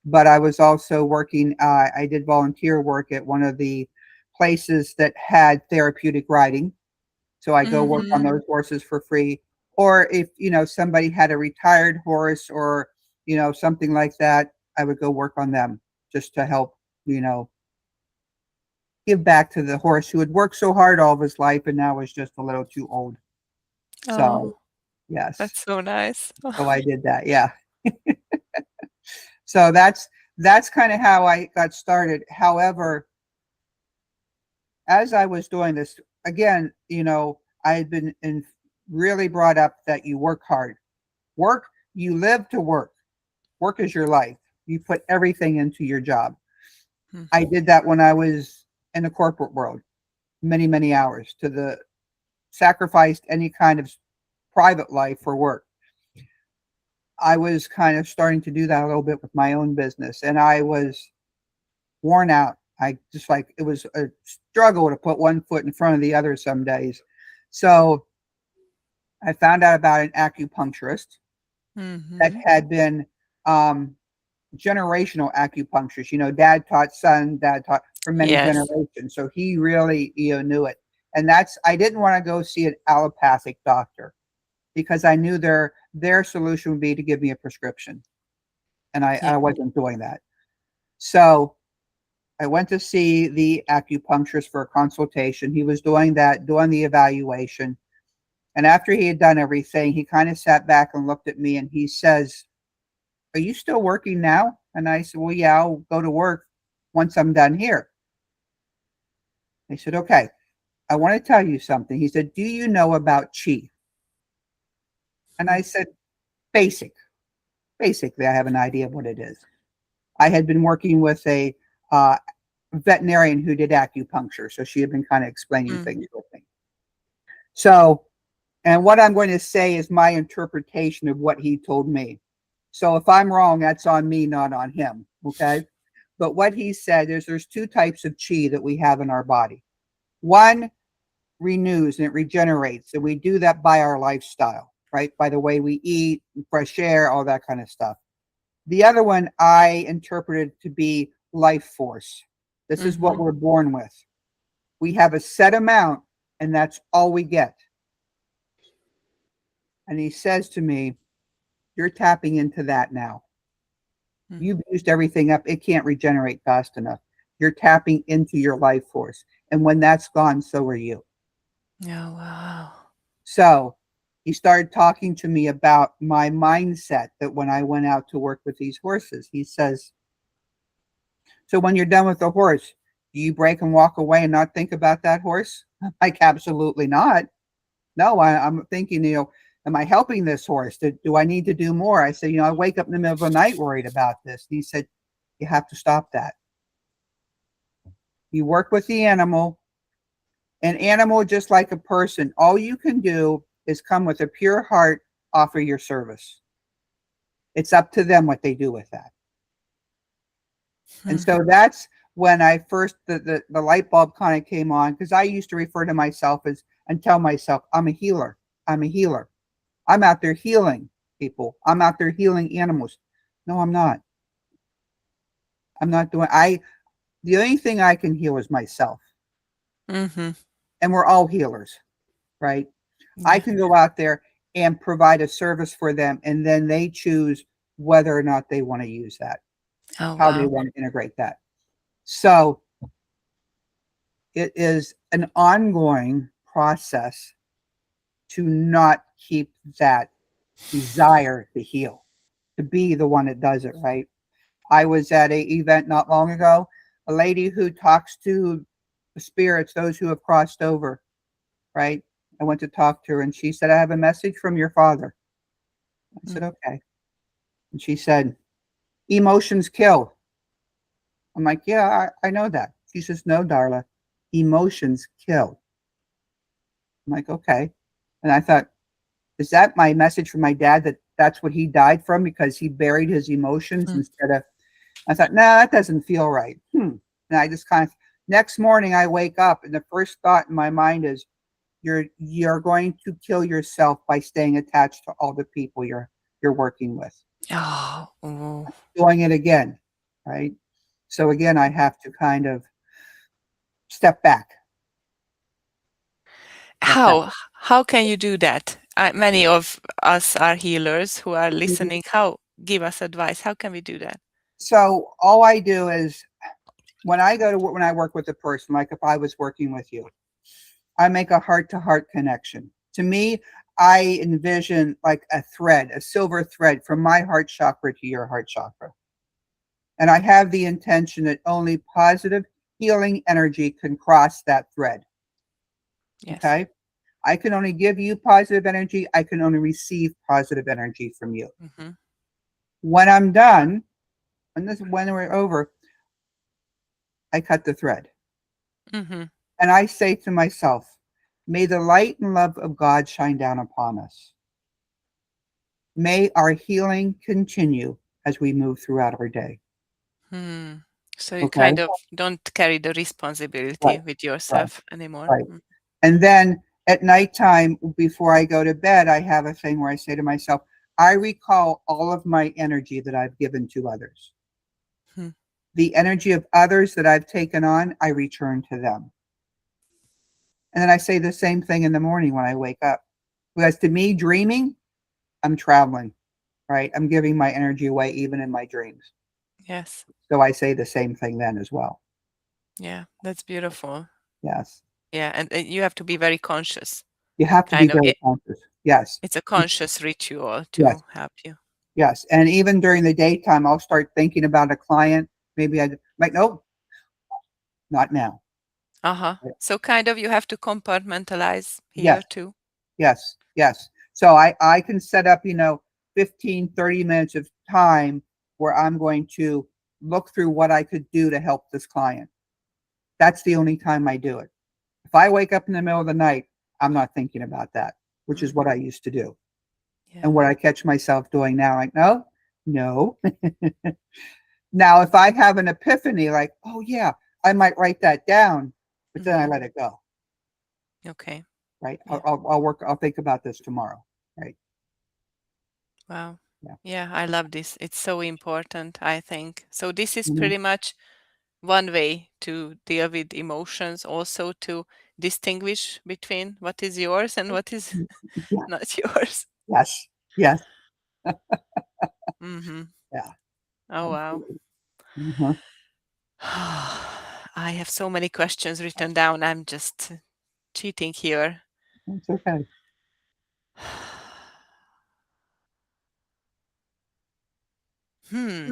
but I was also working, I did volunteer work at one of the places that had therapeutic riding. So I go work on Mm-hmm. those horses for free. Or if, somebody had a retired horse or, something like that, I would go work on them just to help, you know, give back to the horse who had worked so hard all of his life and now was just a little too old. So, Oh, yes. that's so nice. So I did that. Yeah. So that's kind of how I got started. However, as I was doing this, again, I had been really brought up that you work hard. Work, you live to work. Work is your life. You put everything into your job. I did that when I was in the corporate world, many, many hours to the sacrificed any kind of private life for work. I was kind of starting to do that a little bit with my own business, and I was worn out. I just like it was a struggle to put one foot in front of the other some days. So I found out about an acupuncturist that Mm-hmm. had been um, generational acupuncturist. Dad taught son, dad taught for many Yes. generations. So he really, knew it. And I didn't want to go see an allopathic doctor because I knew their solution would be to give me a prescription. And Yeah. I wasn't doing that. So I went to see the acupuncturist for a consultation. He was doing that, doing the evaluation. And after he had done everything, he kind of sat back and looked at me and he says, "Are you still working now?" And I said, "Well, yeah, I'll go to work once I'm done here." He said, "Okay, I want to tell you something." He said, "Do you know about chi?" And I said, "Basic. Basically, I have an idea of what it is." I had been working with a uh, veterinarian who did acupuncture, so she had been kind of explaining Mm. things with me. So, and what I'm going to say is my interpretation of what he told me. So if I'm wrong, that's on me, not on him. Okay. But what he said is there's two types of chi that we have in our body. One renews and it regenerates, and we do that by our lifestyle, right? By the way we eat, fresh air, all that kind of stuff. The other one I interpreted to be life force. This is what Mhm. we're born with. We have a set amount, and that's all we get. And he says to me, "You're tapping into that now. Mm. You've used everything up. It can't regenerate fast enough. You're tapping into your life force. And when that's gone, so are you." Oh, wow. So he started talking to me about my mindset that when I went out to work with these horses, he says, "So when you're done with the horse, do you break and walk away and not think about that horse?" I'm like, "Absolutely not. No, I'm thinking, am I helping this horse? Do I need to do more?" I said, "I wake up in the middle of the night worried about this." And he said, "You have to stop that. You work with the animal, an animal just like a person. All you can do is come with a pure heart, offer your service. It's up to them what they do with that." And Hmm. so that's when I first the light bulb kind of came on because I used to refer to myself as and tell myself I'm a healer. I'm a healer. I'm out there healing people. I'm out there healing animals. No, I'm not. I'm not doing I the only thing I can heal is myself. Mhm. And we're all healers, right? I Yeah. can go out there and provide a service for them and then they choose whether or not they want to use that, Oh, how they wow. want to integrate that. So it is an ongoing process to not keep that desire to heal, to be the one that does it, right? I was at a event not long ago, a lady who talks to the spirits, those who have crossed over, right? I went to talk to her and she said, "I have a message from your father." I Mm. said, "Okay." And she said, "Emotions kill." I'm like, yeah, I know that. She says, no, Darla, emotions kill. I'm like, okay. And I thought, is that my message from my dad that that's what he died from because he buried his emotions Mm. instead of, I thought, no, that doesn't feel right. And I just kind of, next morning I wake up and the first thought in my mind is, you're going to kill yourself by staying attached to all the people you're working with. Oh, oh. Doing it again, right? So again, I have to kind of step back. Step back. How can you do that? Many of us are healers who are listening. How give us advice? How can we do that? So all I do is when I go to when I work with a person, like if I was working with you, I make a heart to heart connection. To me, I envision like a thread, a silver thread from my heart chakra to your heart chakra. And I have the intention that only positive healing energy can cross that thread. Yes. Okay. I can only give you positive energy. I can only receive positive energy from you. Mm-hmm. When I'm done, when we're over, I cut the thread. Mm-hmm. And I say to myself, may the light and love of God shine down upon us. May our healing continue as we move throughout our day. Hmm. So you Okay. kind of don't carry the Right. responsibility with Right. yourself anymore. Right. And then at nighttime, before I go to bed, I have a thing where I say to myself, I recall all of my energy that I've given to others. Mm-hmm. The energy of others that I've taken on, I return to them. And then I say the same thing in the morning when I wake up. Because to me, dreaming, I'm traveling, right? I'm giving my energy away even in my dreams. Yes. So I say the same thing then as well. Yeah. That's beautiful. Yes. Yeah. And you have to be very conscious. You have to be Kind of. very conscious. Yes. It's a conscious ritual Yes. to help you. Yes. And even during the daytime, I'll start thinking about a client. Maybe I might, nope, not now. Uh-huh. So kind of you have to compartmentalize here Yes. too. Yes. Yes. So I can set up, 15, 30 minutes of time where I'm going to look through what I could do to help this client. That's the only time I do it. If I wake up in the middle of the night, I'm not thinking about that, which is what Mm-hmm. I used to do. Yeah. And what I catch myself doing now, like, no, no. Now, if I have an epiphany, like, oh, yeah, I might write that down, but then I Mm-hmm. let it go, Okay. right? Yeah. I'll think about this tomorrow, right? Wow. Yeah. Yeah, I love this. It's so important, I think. So this is Mhm. pretty much one way to deal with emotions, also to distinguish between what is yours and what is Yeah. not yours. Yes. Yes. Mm-hmm. Yeah. Oh, wow. Absolutely. Uh-huh. I have so many questions written down. I'm just cheating here. It's okay. Hmm.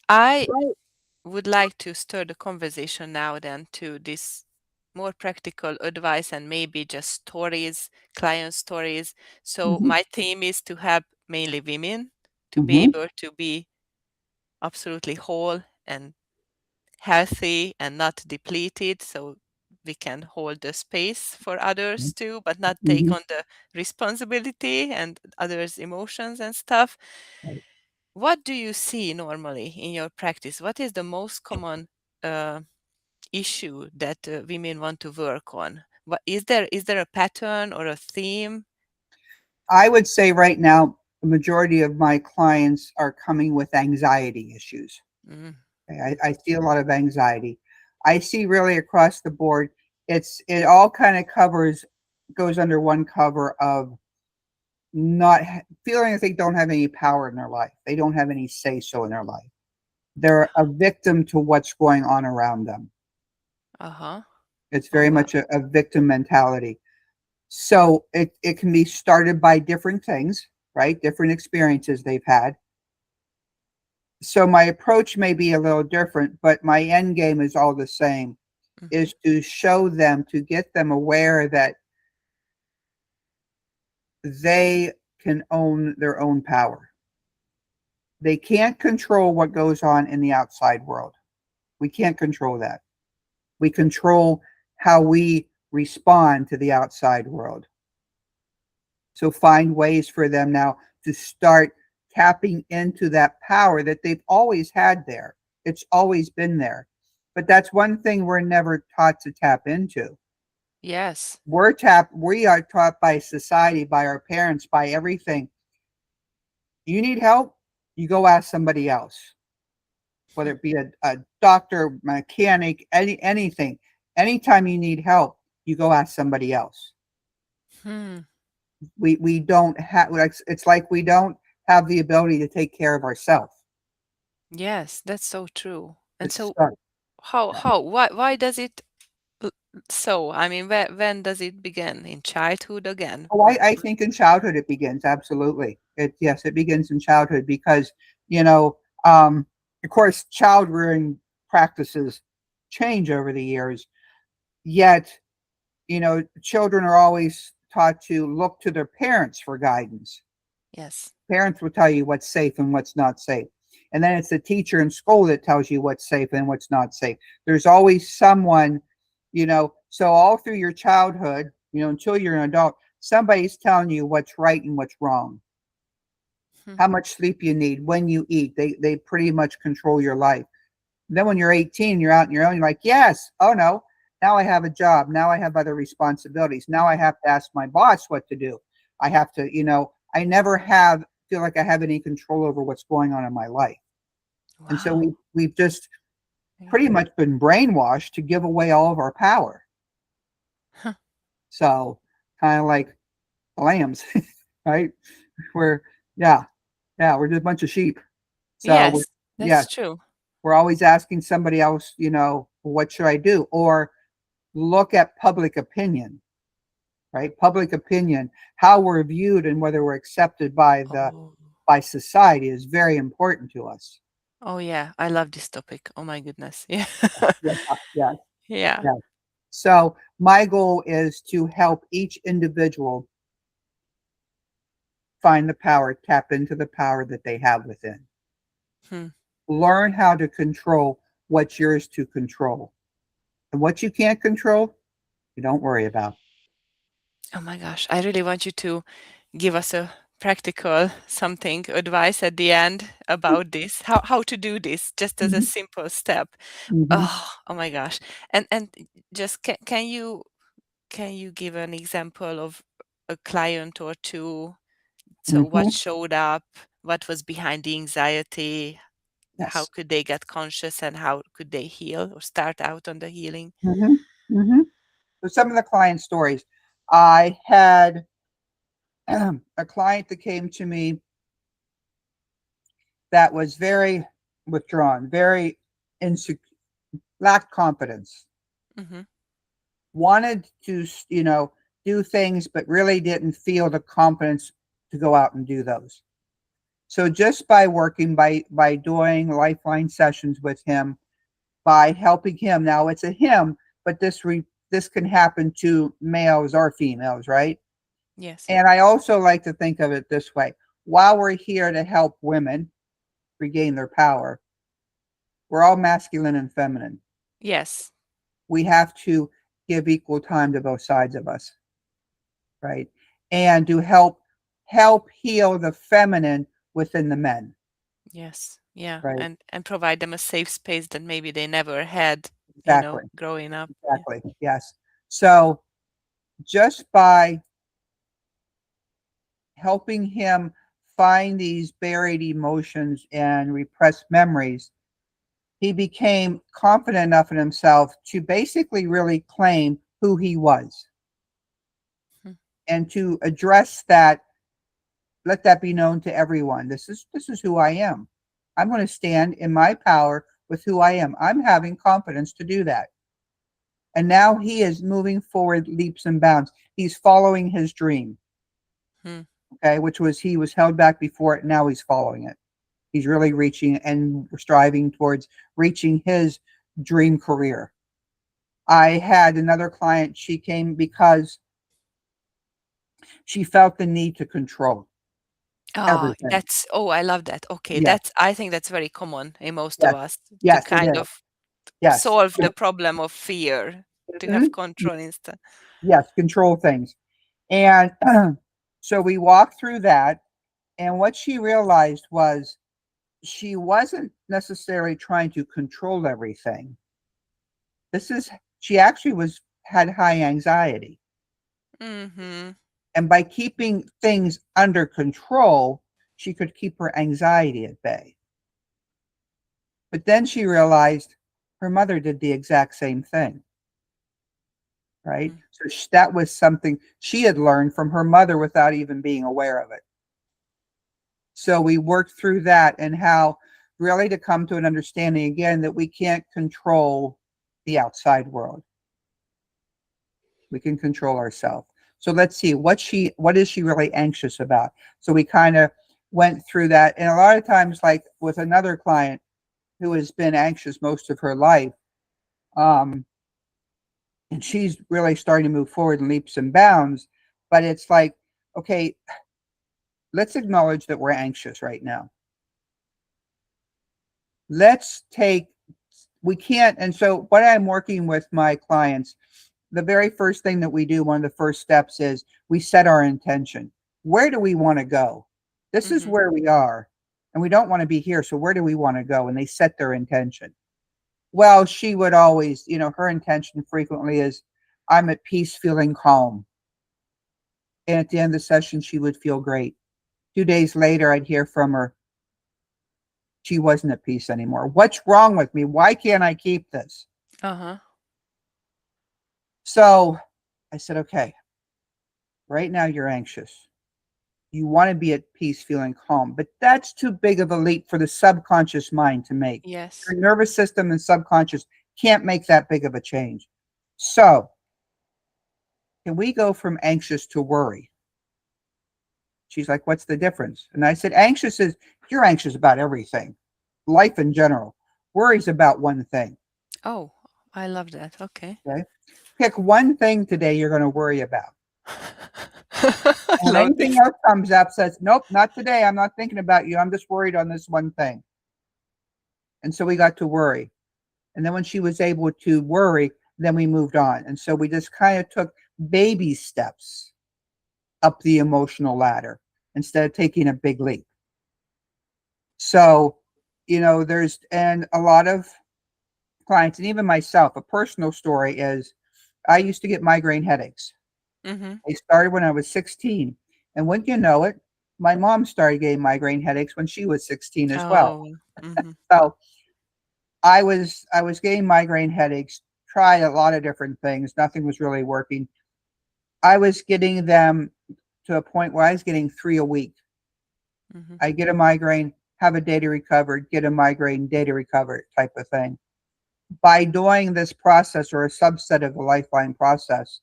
I would like to stir the conversation now then to this more practical advice and maybe just stories, client stories. So Mm-hmm. my theme is to help mainly women to be Mm-hmm. able to be absolutely whole and healthy and not depleted. So we can hold the space for others too, but not take Mm-hmm. on the responsibility and others' emotions and stuff. Right. What do you see normally in your practice? What is the most common uh, issue that women want to work on? What is there a pattern or a theme? I would say right now, the majority of my clients are coming with anxiety issues. Mm, Okay, I see a lot of anxiety. I see really across the board, it all kind of goes under one cover of not feeling like they don't have any power in their life. They don't have any say so in their life. They're a victim to what's going on around them. uh-huh. It's Oh very wow. much a victim mentality. So it can be started by different things, right? Different experiences they've had. So my approach may be a little different, but my end game is all the same, Hmm. is to show them, to get them aware that they can own their own power. They can't control what goes on in the outside world. We can't control that. We control how we respond to the outside world. So find ways for them now to start tapping into that power that they've always had there. It's always been there. But that's one thing we're never taught to tap into. Yes. We are taught by society, by our parents, by everything. You need help, you go ask somebody else, whether Hmm. it be a doctor, mechanic, anything. Anytime you need help, you go ask somebody else. Hmm. We don't have, it's like we don't have the ability to take care of ourselves. Yes, that's so true. And It's so stuck. why does it l- so? I mean, when does it begin? In childhood again? Oh, I think in childhood it begins. Absolutely. Yes, it begins in childhood because, you know, um, of course, child rearing practices change over the years. Yet, children are always taught to look to their parents for guidance. Yes. Parents will tell you what's safe and what's not safe. And then it's the teacher in school that tells you what's safe and what's not safe. There's always someone, so all through your childhood, until you're an adult, somebody's telling you what's right and what's wrong, Hmm. how much sleep you need, when you eat. They pretty much control your life. Then when you're 18, you're out on your own. You're like, yes, oh no, now I have a job. Now I have other responsibilities. Now I Mhm. have to ask my boss what to do. I have to, I never feel like I have any control over what's going on in my life. And so Wow. we've just Yeah. pretty much been brainwashed to give away all of our power. Huh. So kind of like lambs, right? We're yeah, yeah, we're just a bunch of sheep. So Yes, yes, that's true. we're always asking somebody else, what should I do? Or look at public opinion, right? Public opinion, how we're viewed and whether we're accepted Oh. by society is very important to us. Oh yeah, I love this topic. Oh my goodness. Yeah. Yeah, yeah, Yeah. yeah. So my goal is to help each individual find the power, tap into the power that they have within. Hmm. Learn how to control what's yours to control. And what you can't control, you don't worry about. Oh my gosh, I really want you to give us a practical something advice at the end about this. How to do this just as a Mm-hmm. simple step. Mm-hmm. Oh my gosh. And just can you give an example of a client or two? So what Mm-hmm. showed up? What was behind the anxiety? How Yes. could they get conscious and how could they heal or start out on the healing? Mm-hmm. Mm-hmm. So some of the client stories. I had a client that came to me that was very withdrawn, very insecure, lacked confidence, Mm-hmm. wanted to, do things, but really didn't feel the confidence to go out and do those. So just by working, by doing LifeLine sessions with him, by helping him. Now it's a him, but this can happen to males or females, right? Yes. And I also like to think of it this way: while we're here to help women regain their power, we're all masculine and feminine. Yes. We have to give equal time to both sides of us, right? And to help heal the feminine within the men, Yes. Yeah. right? And provide them a safe space that maybe they never had, Exactly. growing up. Yeah. Exactly. Yes. So just by helping him find these buried emotions and repressed memories, he became confident enough in himself to basically really claim who he was Hmm. and to address that, let that be known to everyone. This is who I am. I'm going to stand in my power with who I am. I'm having confidence to do that. And now he is moving forward leaps and bounds. He's following his dream, Hmm. okay, which was he was held back before it. Now he's following it. He's really reaching and striving towards reaching his dream career. I had another client, she came because she felt the need to control Ah, everything. that's oh, I love that. Okay, Yes, I think that's very common in most of yes, us to yes, it kind is. of Yes. solve the problem of fear, to have Mhm. control instead. Yes, control things. And so we walked through that. And what she realized was she wasn't necessarily trying to control everything. She actually had high anxiety. Mm-hmm. And by keeping things under control, she could keep her anxiety at bay. But then she realized her mother did the exact same thing, right? So that was something she had learned from her mother without even being aware of it. So we worked through that and how really to come to an understanding again that we can't control the outside world. We can control ourselves. So let's see what is she really anxious about? So we kind of went through that. And a lot of times, like with another client who has been anxious most of her life, um, and she's really starting to move forward in leaps and bounds, but it's like, okay, let's acknowledge that we're anxious right now. Let's take we can't. And so what I'm working with my clients, the very first thing that we do, one of the first steps is we set our intention. Where do we want to go? This is Mm-hmm. where we are and we don't want to be here. So where do we want to go? And they set their intention. Well, she would always, her intention frequently is I'm at peace, feeling calm. And at the end of the session, she would feel great. 2 days later, I'd hear from her. She wasn't at peace anymore. What's wrong with me? Why can't I keep this? Uh-huh. So I said, okay, right now you're anxious. You want to be at peace, feeling calm, but that's too big of a leap for the subconscious mind to make. Yes. Your nervous system and subconscious can't make that big of a change. So can we go from anxious to worry? She's like, what's the difference? And I said, anxious is you're anxious about everything, life in general. Worry's about one thing. Oh, I love that. Okay. Okay. Pick one thing today you're going to worry about. I And love anything this. else comes up, says, nope, not today. I'm not thinking about you. I'm just worried on this one thing. And so we got to worry. And then when she was able to worry, then we moved on. And so we just kind of took baby steps up the emotional ladder instead of taking a big leap. So, and a lot of clients, and even myself, a personal story is I used to get migraine headaches. Mm-hmm. They started when I was 16. And wouldn't you know it, my mom started getting migraine headaches when she was 16 as well. Oh. Mm-hmm. So I was getting migraine headaches, tried a lot of different things. Nothing was really working. I was getting them to a point where I was getting 3 a week. Mm-hmm. I get a migraine, have a day to recover, get a migraine, day to recover type of thing. By doing this process or a subset of the LifeLine process,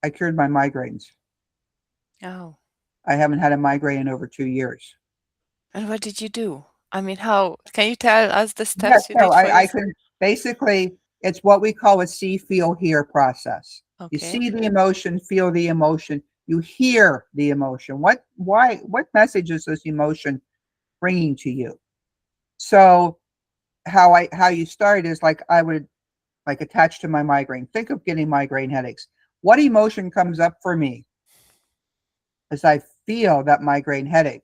I cured my migraines. Oh. I haven't had a migraine in over 2 years. And what did you do? I mean, how can you tell us the Yes, steps you no, did for I yourself? can basically, it's what we call a see, feel, hear process. You Okay. see the emotion, feel the emotion, you hear the emotion. What message is this emotion bringing to you? So how you start is like I would like attach to my migraine. Think of getting migraine headaches. What emotion comes up for me as I feel that migraine headache?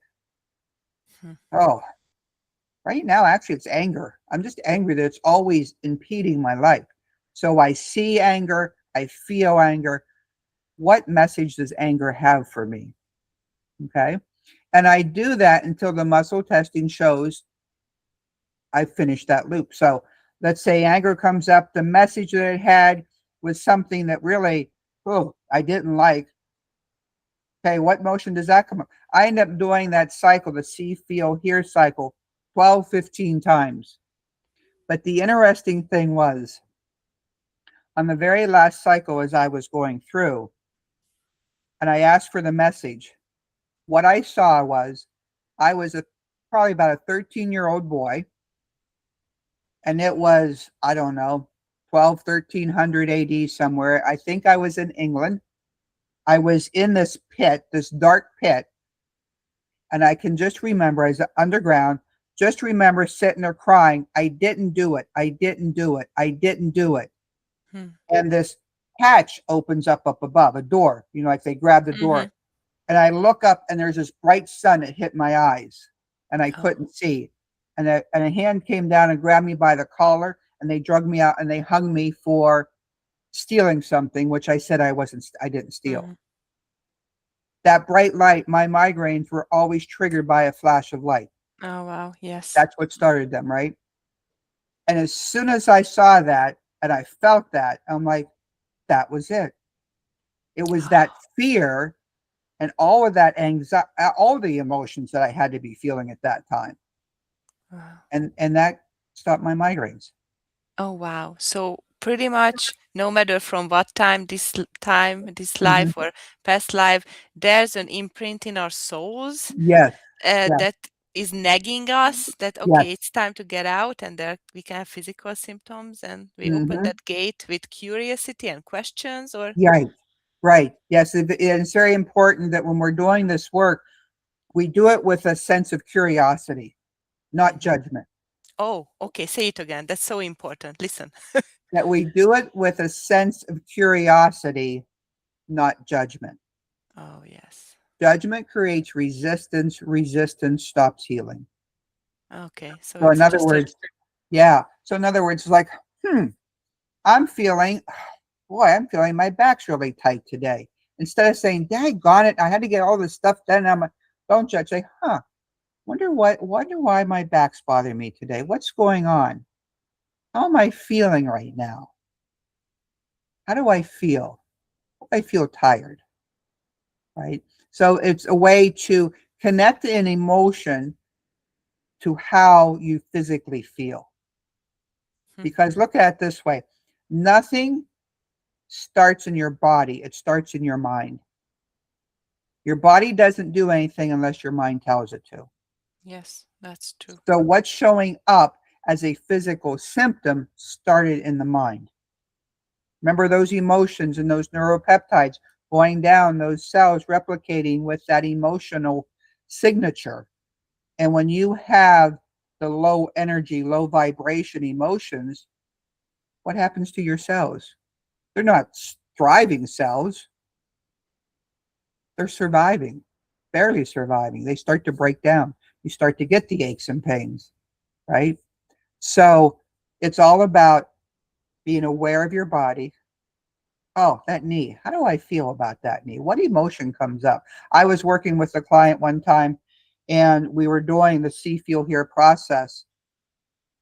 Hmm. Oh, right now, actually, it's anger. I'm just angry that it's always impeding my life. So I see anger, I feel anger. What message does anger have for me? Okay. And I do that until the muscle testing shows I've finished that loop. So let's say anger comes up, the message that it had was something that really, oh, I didn't like. Okay, what motion does that come up? I end up doing that cycle, the see, feel, hear cycle, 12, 15 times. But the interesting thing was on the very last cycle as I was going through, and I asked for the message, what I saw was I was probably about a 13-year-old boy, and it was, I don't know, 1300 AD somewhere. I think I was in England. I was in this pit, this dark pit, and I can just remember I was underground. just remember sitting there crying, I didn't do it. I didn't do it. I didn't do it. Hmm. And this hatch opens up above, a door, like they grab the Mm-hmm. door. And I look up and there's this bright sun that hit my eyes and I Oh. couldn't see. And a hand came down and grabbed me by the collar and they drug me out and they hung me for stealing something, which I said I didn't steal. Mm-hmm. That bright light, my migraines were always triggered by a flash of light. Oh, wow. Yes. That's what started them, right? And as soon as I saw that and I felt that, I'm like, that was it. It was that fear and all of that anxiety, all the emotions that I had to be feeling at that time. Wow. And that stopped my migraines. Oh, wow. So pretty much no matter from what time, this Hmm. life or past life, there's an imprint in our souls Yes, yes, that is nagging us that yes. okay, it's time to get out, and there we can have physical symptoms, and we open Hmm. that gate with curiosity and questions, or Right, right. Yes, it's very important that when we're doing this work, we do it with a sense of curiosity, not Mhm. judgment. Oh, okay, say it again. That's so important. Listen. That we do it with a sense of curiosity, not judgment. Oh, yes. Judgment creates resistance. Resistance stops healing. Okay, so So in it's other just a words, yeah. So in other words, it's like, I'm feeling, boy, I'm feeling my back's really tight today. Instead of saying, daggone it, I had to get all this stuff done. Don't judge. Say, wonder why my back's bothering me today. What's going on? How am I feeling right now? How do I feel? I feel tired, right? So it's a way to connect an emotion to how you physically feel. hmm, Because look at it this way, nothing starts in your body, it starts in your mind. Your body doesn't do anything unless your mind tells it to. yes, that's true. So what's showing up as a physical symptom started in the mind. Remember those emotions and those neuropeptides going down, those cells replicating with that emotional signature. And when you have the low energy, low vibration emotions, what happens to your cells? They're not thriving cells, they're surviving, barely surviving. They start to break down. You start to get the aches and pains, right? So it's all about being aware of your body. Oh, that knee. How do I feel about that knee? What emotion comes up? I was working with a client one time and we were doing the see, feel, hear process.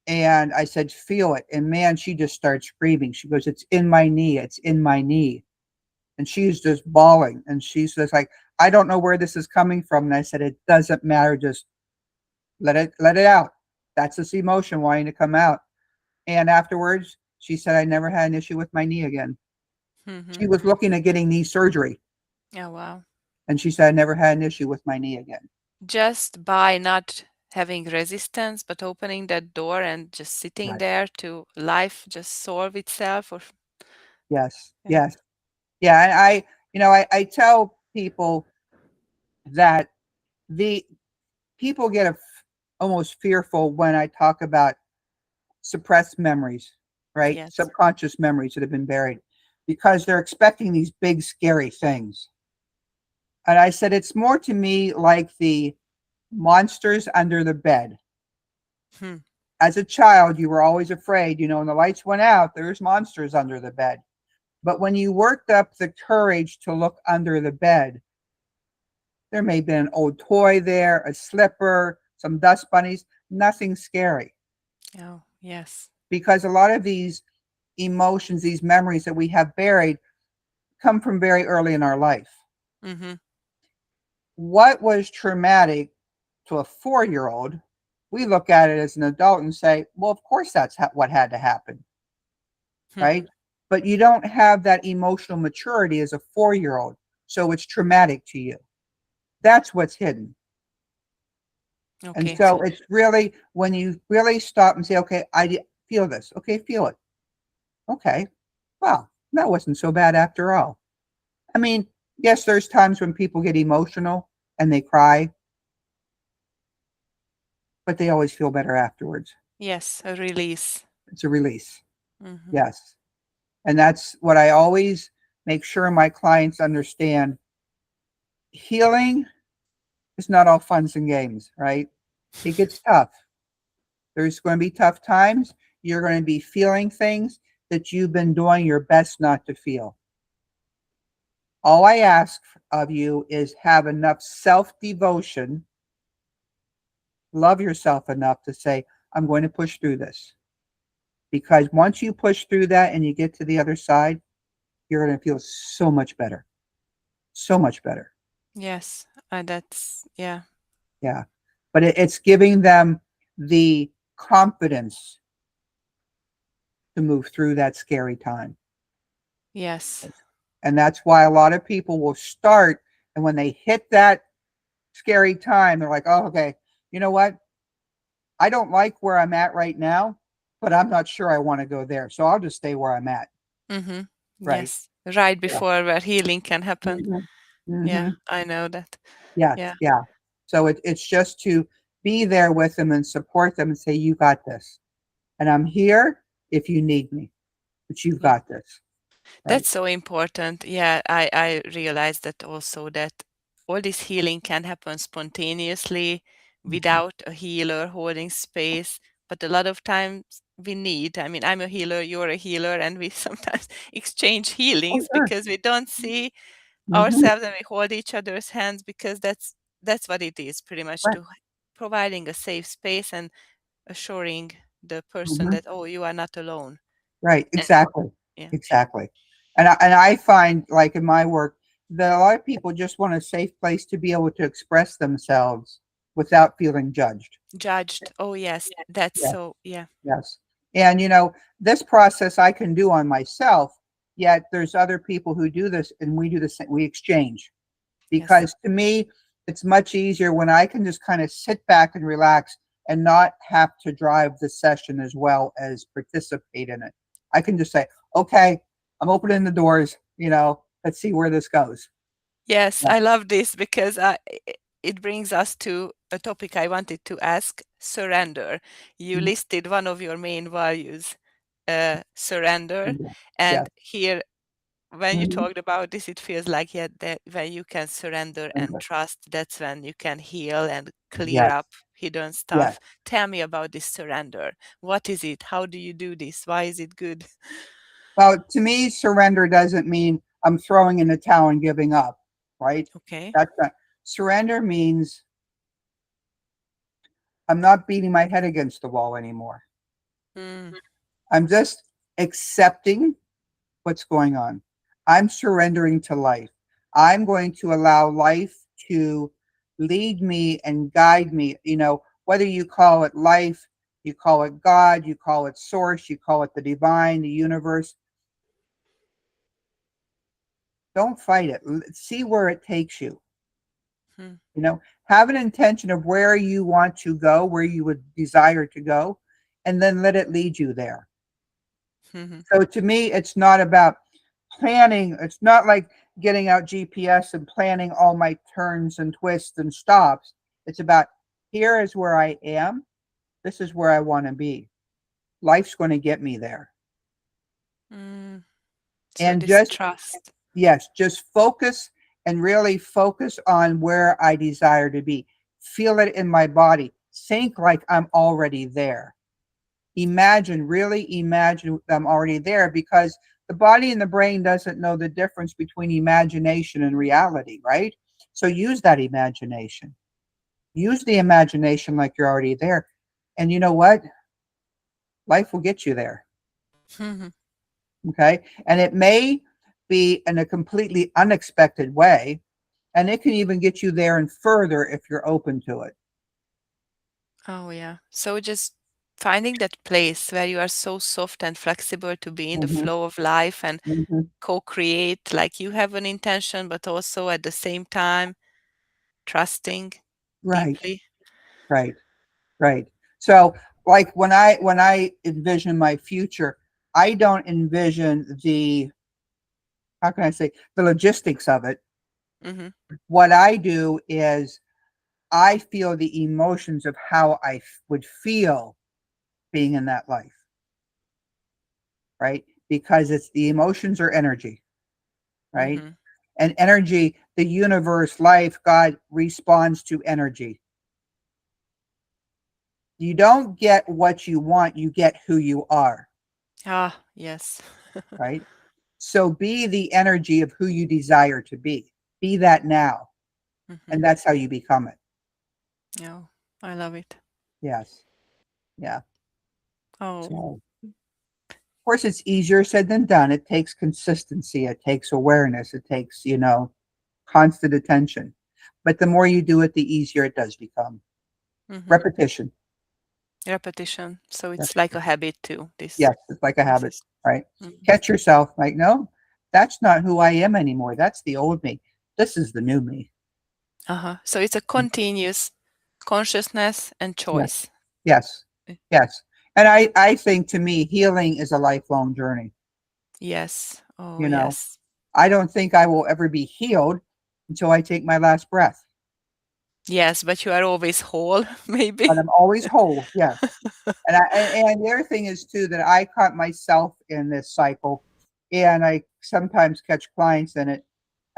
And I said, feel it. And man, she just started screaming. She goes, it's in my knee. It's in my knee. And she's just bawling. And she's just like, I don't know where this is coming from. And I said, it doesn't matter. Just let it out. That's this emotion wanting to come out. And afterwards, she said, I never had an issue with my knee again. Mm-hmm. She was looking at getting knee surgery. Oh, wow. And she said, I never had an issue with my knee again. Just by not having resistance, but opening that door and just sitting Right. there to life just solve itself, or Yes. yeah. Yes. Yeah. And I tell people that the people get almost fearful when I talk about suppressed memories, right? Yes. Subconscious memories that have been buried because they're expecting these big, scary things. And I said, it's more to me like the monsters under the bed. Hmm. As a child, you were always afraid, when the lights went out, there's monsters under the bed. But when you worked up the courage to look under the bed, there may have been an old toy there, a slipper, some dust bunnies, nothing scary. Oh, yes. Because a lot of these emotions, these memories that we have buried, come from very early in our life. Mm-hmm. What was traumatic to a 4-year-old, we look at it as an adult and say, well, of course that's what had to happen, Hmm. right? But you don't have that emotional maturity as a 4-year-old, so it's traumatic to you. That's what's hidden. And Okay. so it's really when you really stop and say, okay, I feel this. Okay, feel it. Okay, wow, that wasn't so bad after all. I mean, yes, there's times when people get emotional and they cry. but they always feel better afterwards. Yes, a release. It's a release. Hmm. Yes. And that's what I always make sure my clients understand. Healing is not all funs and games, right? It gets tough. There's going to be tough times. You're going to be feeling things that you've been doing your best not to feel. All I ask of you is have enough self devotion, love yourself enough to say, I'm going to push through this. Because once you push through that and you get to the other side, you're going to feel so much better. So much better. Yes, that's, yeah. Yeah. But it's giving them the confidence to move through that scary time. Yes. And that's why a lot of people will start. And when they hit that scary time, they're like, oh, okay, you know what? I don't like where I'm at right now, but I'm not sure I want to go there. So I'll just stay where I'm at. Mm-hmm. Right. Yes. Right Yeah. before where healing can happen. Hmm. Yeah, Hmm. I know that. Yes. Yeah. Yeah. So it's just to be there with them and support them and say, you got this. And I'm here if you need me, but you've Yeah. got this. Right. That's so important. Yeah, I realized that also, that all this healing can happen spontaneously Mhm. without a healer holding space. But a lot of times we need, I mean, I'm a healer, you're a healer, and we sometimes exchange Oh, healings sure. because we don't see Hmm. ourselves, and we hold each other's hands, because that's what it is, pretty much, Right. to providing a safe space and assuring the person Hmm. that, oh, you are not alone. Right. And Exactly. yeah. Exactly. And I find, like in my work, that a lot of people just want a safe place to be able to express themselves without feeling judged. Judged. Oh, yes. That's Yes. so, yeah. Yes. And this process I can do on myself, yet there's other people who do this and we do the same. We exchange. Yes. Because to me, it's much easier when I can just kind of sit back and relax and not have to drive the session as well as participate in it. I can just say, okay, I'm opening the doors, let's see where this goes. Yes, Yeah. I love this, because it brings us to a topic I wanted to ask: surrender. You Mhm. listed one of your main values, surrender. Yeah. Yeah. And here, when you Mhm. talked about this, it feels like, yeah, that when you can surrender and trust, that's when you can heal and clear Yes. up hidden Yes. stuff. Tell me about this surrender. What is it? How do you do this? Why is it good? Well, to me, surrender doesn't mean I'm throwing in the towel and giving up, right? Okay. That's not surrender means I'm not beating my head against the wall anymore. Mm, I'm just accepting what's going on. I'm surrendering to life. I'm going to allow life to lead me and guide me. Whether you call it life, you call it God, you call it source, you call it the divine, the universe. Don't fight it. See where it takes you. mm, Have an intention of where you want to go, where you would desire to go, and then let it lead you there. mhm. So to me, it's not about planning. It's not like getting out GPS and planning all my turns and twists and stops. It's about, here is where I am. This is where I want to be. Life's going to get me there. Mm. So And this just, trust. yes, just focus and really focus on where I desire to be. Feel it in my body. Think like I'm already there. Really imagine I'm already there, because the body and the brain doesn't know the difference between imagination and reality, right? So use that imagination. Use the imagination like you're already there. And you know what? Life will get you there. Mhm. Okay. And it may be in a completely unexpected way. And it can even get you there and further if you're open to it. Oh, yeah. So just finding that place where you are so soft and flexible to be in the Hmm. flow of life and Hmm. co-create, like you have an intention, but also at the same time trusting Right. deeply. Right. Right. So, like when I envision my future, I don't envision the, how can I say, the logistics of it. Hmm. What I do is I feel the emotions of how I would feel being in that life, right? Because it's the emotions are energy, right? Mm-hmm. And energy, the universe, life, God responds to energy. You don't get what you want, you get who you are, Ah, yes. right? So be the energy of who you desire to be. Be that now. Mm-hmm. And that's how you become it. Oh, I love it. Yes. Yeah. Oh. So, of course, it's easier said than done. It takes consistency, it takes awareness, it takes, constant attention. But the more you do it, the easier it does become. Mm-hmm. Repetition. Repetition. So it's like a Repetition. habit too. This Yes, it's like a this habit, is. right? Mm-hmm. Catch yourself like, no, that's not who I am anymore. That's the old me. This is the new me. Uh-huh. So it's a continuous consciousness and Yes, choice. yes, Eh, yes. And I think to me, healing is a lifelong journey. Yes. Oh, You know, yes. I don't think I will ever be healed until I take my last breath. Yes, but you are always whole, maybe. But I'm always whole. Yes. And the other thing is too that I caught myself in this cycle, and I sometimes catch clients in it.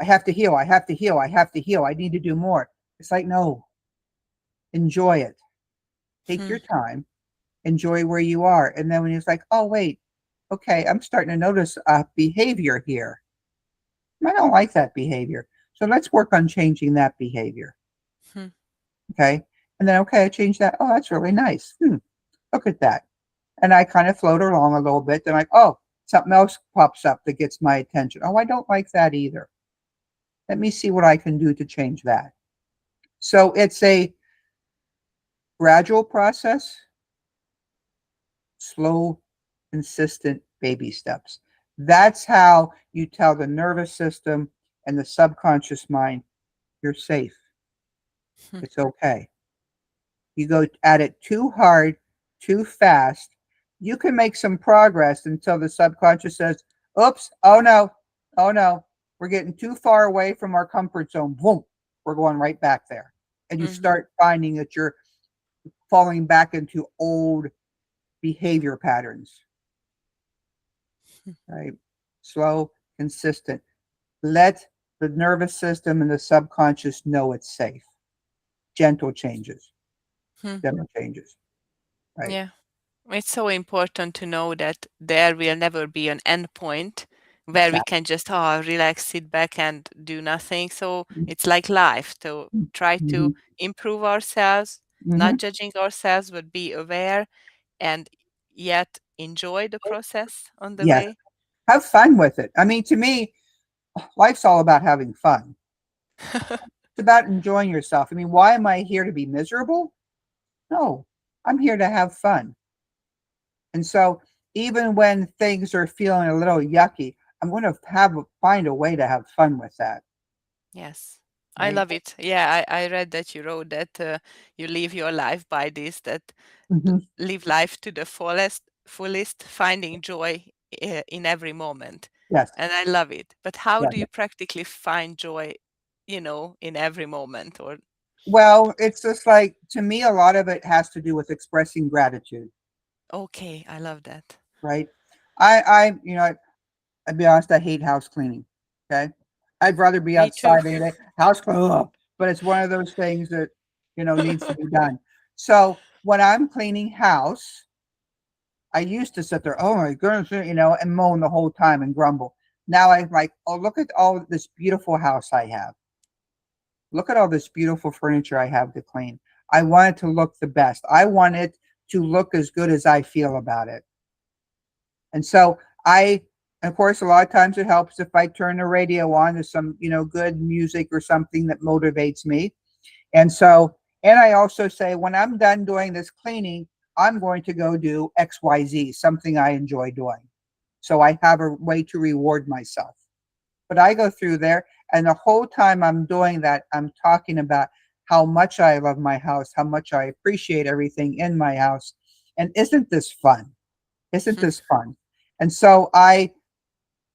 I have to heal. I have to heal. I have to heal. I need to do more. It's like, no, enjoy it. Take Hmm. your time. Enjoy where you are. And then when it's like, oh wait, okay, I'm starting to notice a behavior here. I don't like that behavior. So let's work on changing that behavior. Hmm. Okay. And then okay, I changed that. Oh, that's really nice. Look at that. And I kind of float along a little bit. Then like, oh, something else pops up that gets my attention. Oh, I don't like that either. Let me see what I can do to change that. So it's a gradual process, slow, consistent baby steps. That's how you tell the nervous system and the subconscious mind you're safe. Hmm. It's okay. You go at it too hard, too fast, you can make some progress until the subconscious says, oops, oh no, we're getting too far away from our comfort zone. Boom, we're going right back there. And you Mm-hmm. start finding that you're falling back into old behavior patterns, right? Slow, consistent. Let the nervous system and the subconscious know it's safe. Gentle changes, Hmm. gentle changes, right? Yeah. It's so important to know that there will never be an end point where we Exactly. can just relax, sit back and do nothing. So it's like life to try to Mm-hmm. improve ourselves, not Mm-hmm. judging ourselves, but be aware and yet enjoy the process on the Yes. way. Have fun with it. I mean, to me, life's all about having fun. It's about enjoying yourself. I mean, why am I here to be miserable? No, I'm here to have fun. And so, even when things are feeling a little yucky, I'm going to find a way to have fun with that. Yes, I Right. love it. Yeah, I read that you wrote that you live your life by this, that Hmm. live life to the fullest, finding joy in every moment. Yes. And I love it. But how Yeah. do you practically find joy, in every moment? Or, Well, it's just like, to me, a lot of it has to do with expressing gratitude, okay, I love that. right? I'd be honest, I hate house cleaning. Okay. I'd rather be Me too. outside any day. House cleaning, ugh, but it's one of those things that, needs to be done. So when I'm cleaning house, I used to sit there, oh my goodness, and moan the whole time and grumble. Now I'm like, oh, look at all this beautiful house I have. Look at all this beautiful furniture I have to clean. I want it to look the best. I want it to look as good as I feel about it. And so of course, a lot of times it helps if I turn the radio on to some, good music or something that motivates me. And so, and I also say, when I'm done doing this cleaning, I'm going to go do XYZ, something I enjoy doing. So I have a way to reward myself. But I go through there, and the whole time I'm doing that, I'm talking about how much I love my house, how much I appreciate everything in my house. And isn't this fun? Isn't this fun? And so I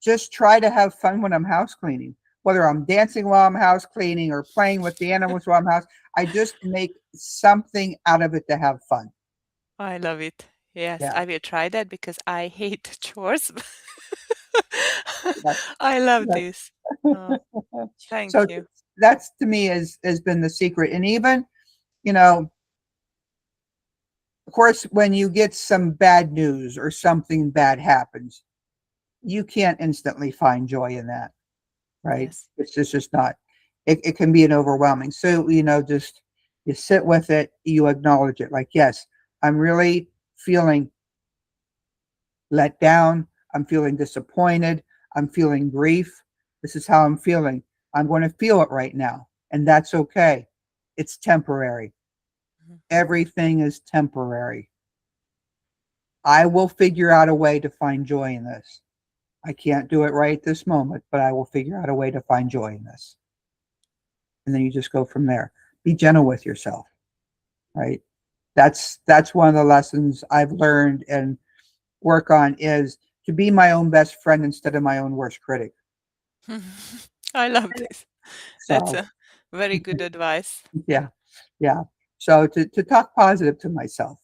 just try to have fun when I'm house cleaning. whether I'm dancing while I'm house cleaning or playing with the animals while I'm house, I just make something out of it to have fun. I love it. Yes, Yeah. I will try that because I hate chores. Yeah. I love Yeah. this. Oh, So thank you. that's to me has been the secret. And even, you know, of course, when you get some bad news or something bad happens, you can't instantly find joy in that, right? Yes. It's just not. It can be an overwhelming. So, just you sit with it, you acknowledge it. Like, yes, I'm really feeling let down. I'm feeling disappointed. I'm feeling grief. This is how I'm feeling. I'm going to feel it right now. And that's okay. It's temporary. Mhm. Everything is temporary. I will figure out a way to find joy in this. I can't do it right this moment, but I will figure out a way to find joy in this. And then you just go from there. Be gentle with yourself, right? That's one of the lessons I've learned and work on is to be my own best friend instead of my own worst critic. I love this. That's So a very good advice. yeah, yeah. So to talk positive to myself,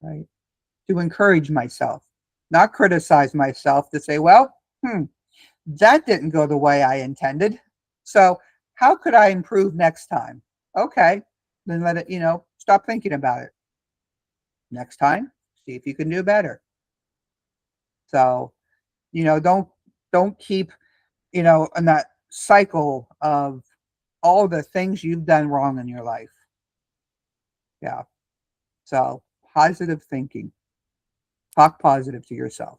right? To encourage myself, not criticize myself, to say, well, that didn't go the way I intended. So how could I improve next time? Okay. Then let it, stop thinking about it. Next time, see if you can do better. So, don't keep, in that cycle of all the things you've done wrong in your life. Yeah. So positive thinking, talk positive to yourself.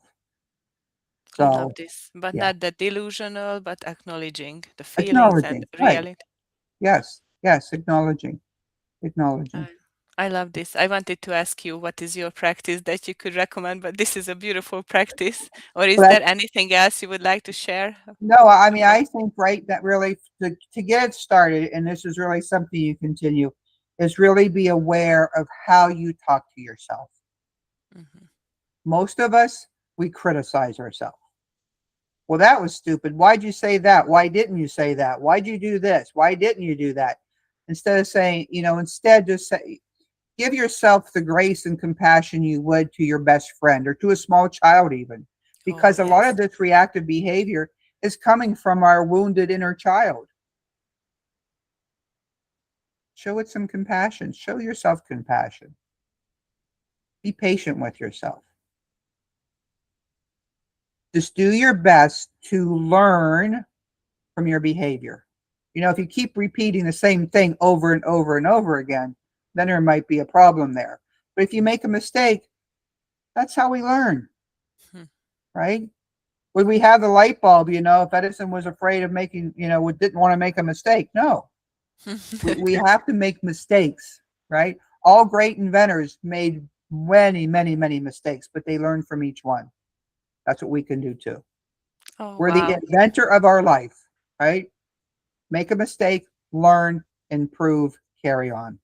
I love So this, but yeah, not the delusional, but acknowledging the feelings and acknowledging, right. reality. Yes. Yes. Acknowledging. I, I love this. I wanted to ask you what is your practice that you could recommend, but this is a beautiful practice. Or is Well, there anything else you would like to share no, I mean, about? I think, right, that really to get it started, and this is really something you continue, is really be aware of how you talk to yourself. Mhm. Most of us, we criticize ourselves. Well, that was stupid. Why'd you say that? Why didn't you say that? Why'd you do this? Why didn't you do that? Instead of saying, instead just say, give yourself the grace and compassion you would to your best friend or to a small child, even, Oh, because a lot yes. of this reactive behavior is coming from our wounded inner child. Show it some compassion. Show yourself compassion. Be patient with yourself. Just do your best to learn from your behavior. If you keep repeating the same thing over and over and over again, then there might be a problem there. But if you make a mistake, that's how we learn, Hmm. right? Would we have the light bulb, if Edison was afraid of making, didn't want to make a mistake? No. We have to make mistakes, right? All great inventors made many, many, many mistakes, but they learned from each one. That's what we can do too. Oh, We're the wow. inventor of our life, right? Make a mistake, learn, improve, carry on.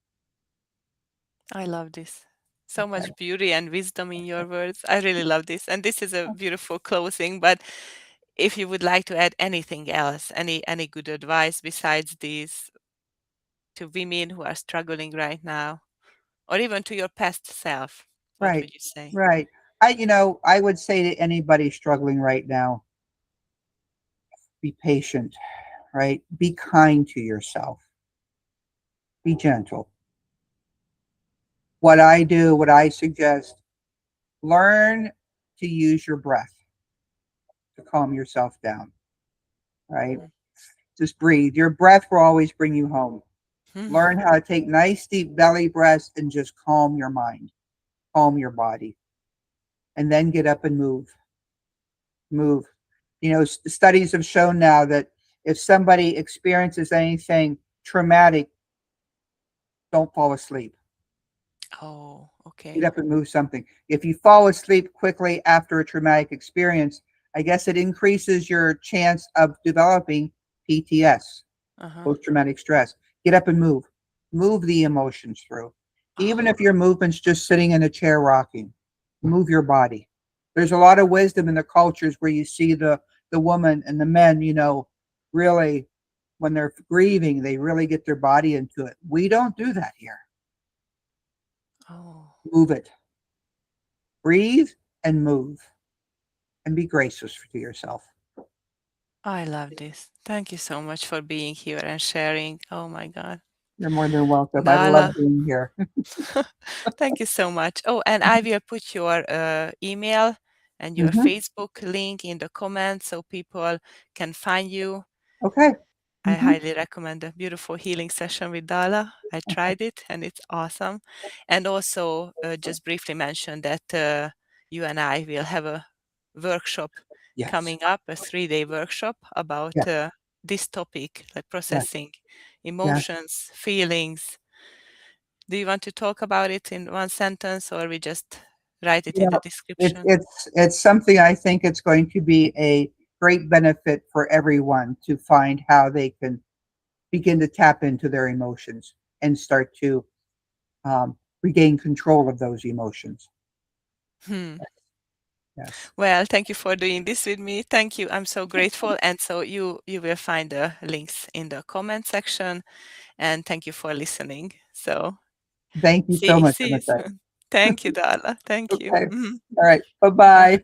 I love this. So Okay. much beauty and wisdom in your words. I really love this. And this is a beautiful closing. But if you would like to add anything else, any good advice besides this to women who are struggling right now, or even to your past self, what Right. would you say? Right. I would say to anybody struggling right now, be patient, right? Be kind to yourself. Be gentle. What I suggest, learn to use your breath to calm yourself down, right? Just breathe. Your breath will always bring you home. Mhm. Learn how to take nice deep belly breaths and just calm your mind, calm your body, and then get up and move. Move. Studies have shown now that if somebody experiences anything traumatic, don't fall asleep. Oh, Get okay. up and move something. If you fall asleep quickly after a traumatic experience, I guess it increases your chance of developing PTS, Uh-huh. post traumatic stress. Get up and move. Move the emotions through. Even Oh, if your movement's just sitting in a chair rocking, move your body. There's a lot of wisdom in the cultures where you see the woman and the men, really, when they're grieving, they really get their body into it. We don't do that here. Oh, Move it, breathe and move, and be gracious to yourself. I love this. Thank you so much for being here and sharing. Oh my God. You're more than welcome. I love Dala, being here. thank you so much. Oh, and I will put your email and your Hmm. Facebook link in the comments so people can find you. Okay. I Hmm. highly recommend the beautiful healing session with Dala. I tried it and it's awesome. And also, just briefly mention that you and I will have a workshop Yes. coming up, a 3-day workshop about Yes. this topic, like Yes. processing Yes. emotions, feelings. Do you want to talk about it in one sentence or we just write it You in the know, description? it's something I think it's going to be a great benefit for everyone to find how they can begin to tap into their emotions and start to regain control of those emotions. Hmm. Yes. Well, thank you for doing this with me. Thank you. I'm so grateful. And so you will find the links in the comment section. And thank you for listening. So Thank you so much, see you Amita. soon. Thank you, Darla. Thank you. Okay. Mhm. All right. Bye Bye. bye.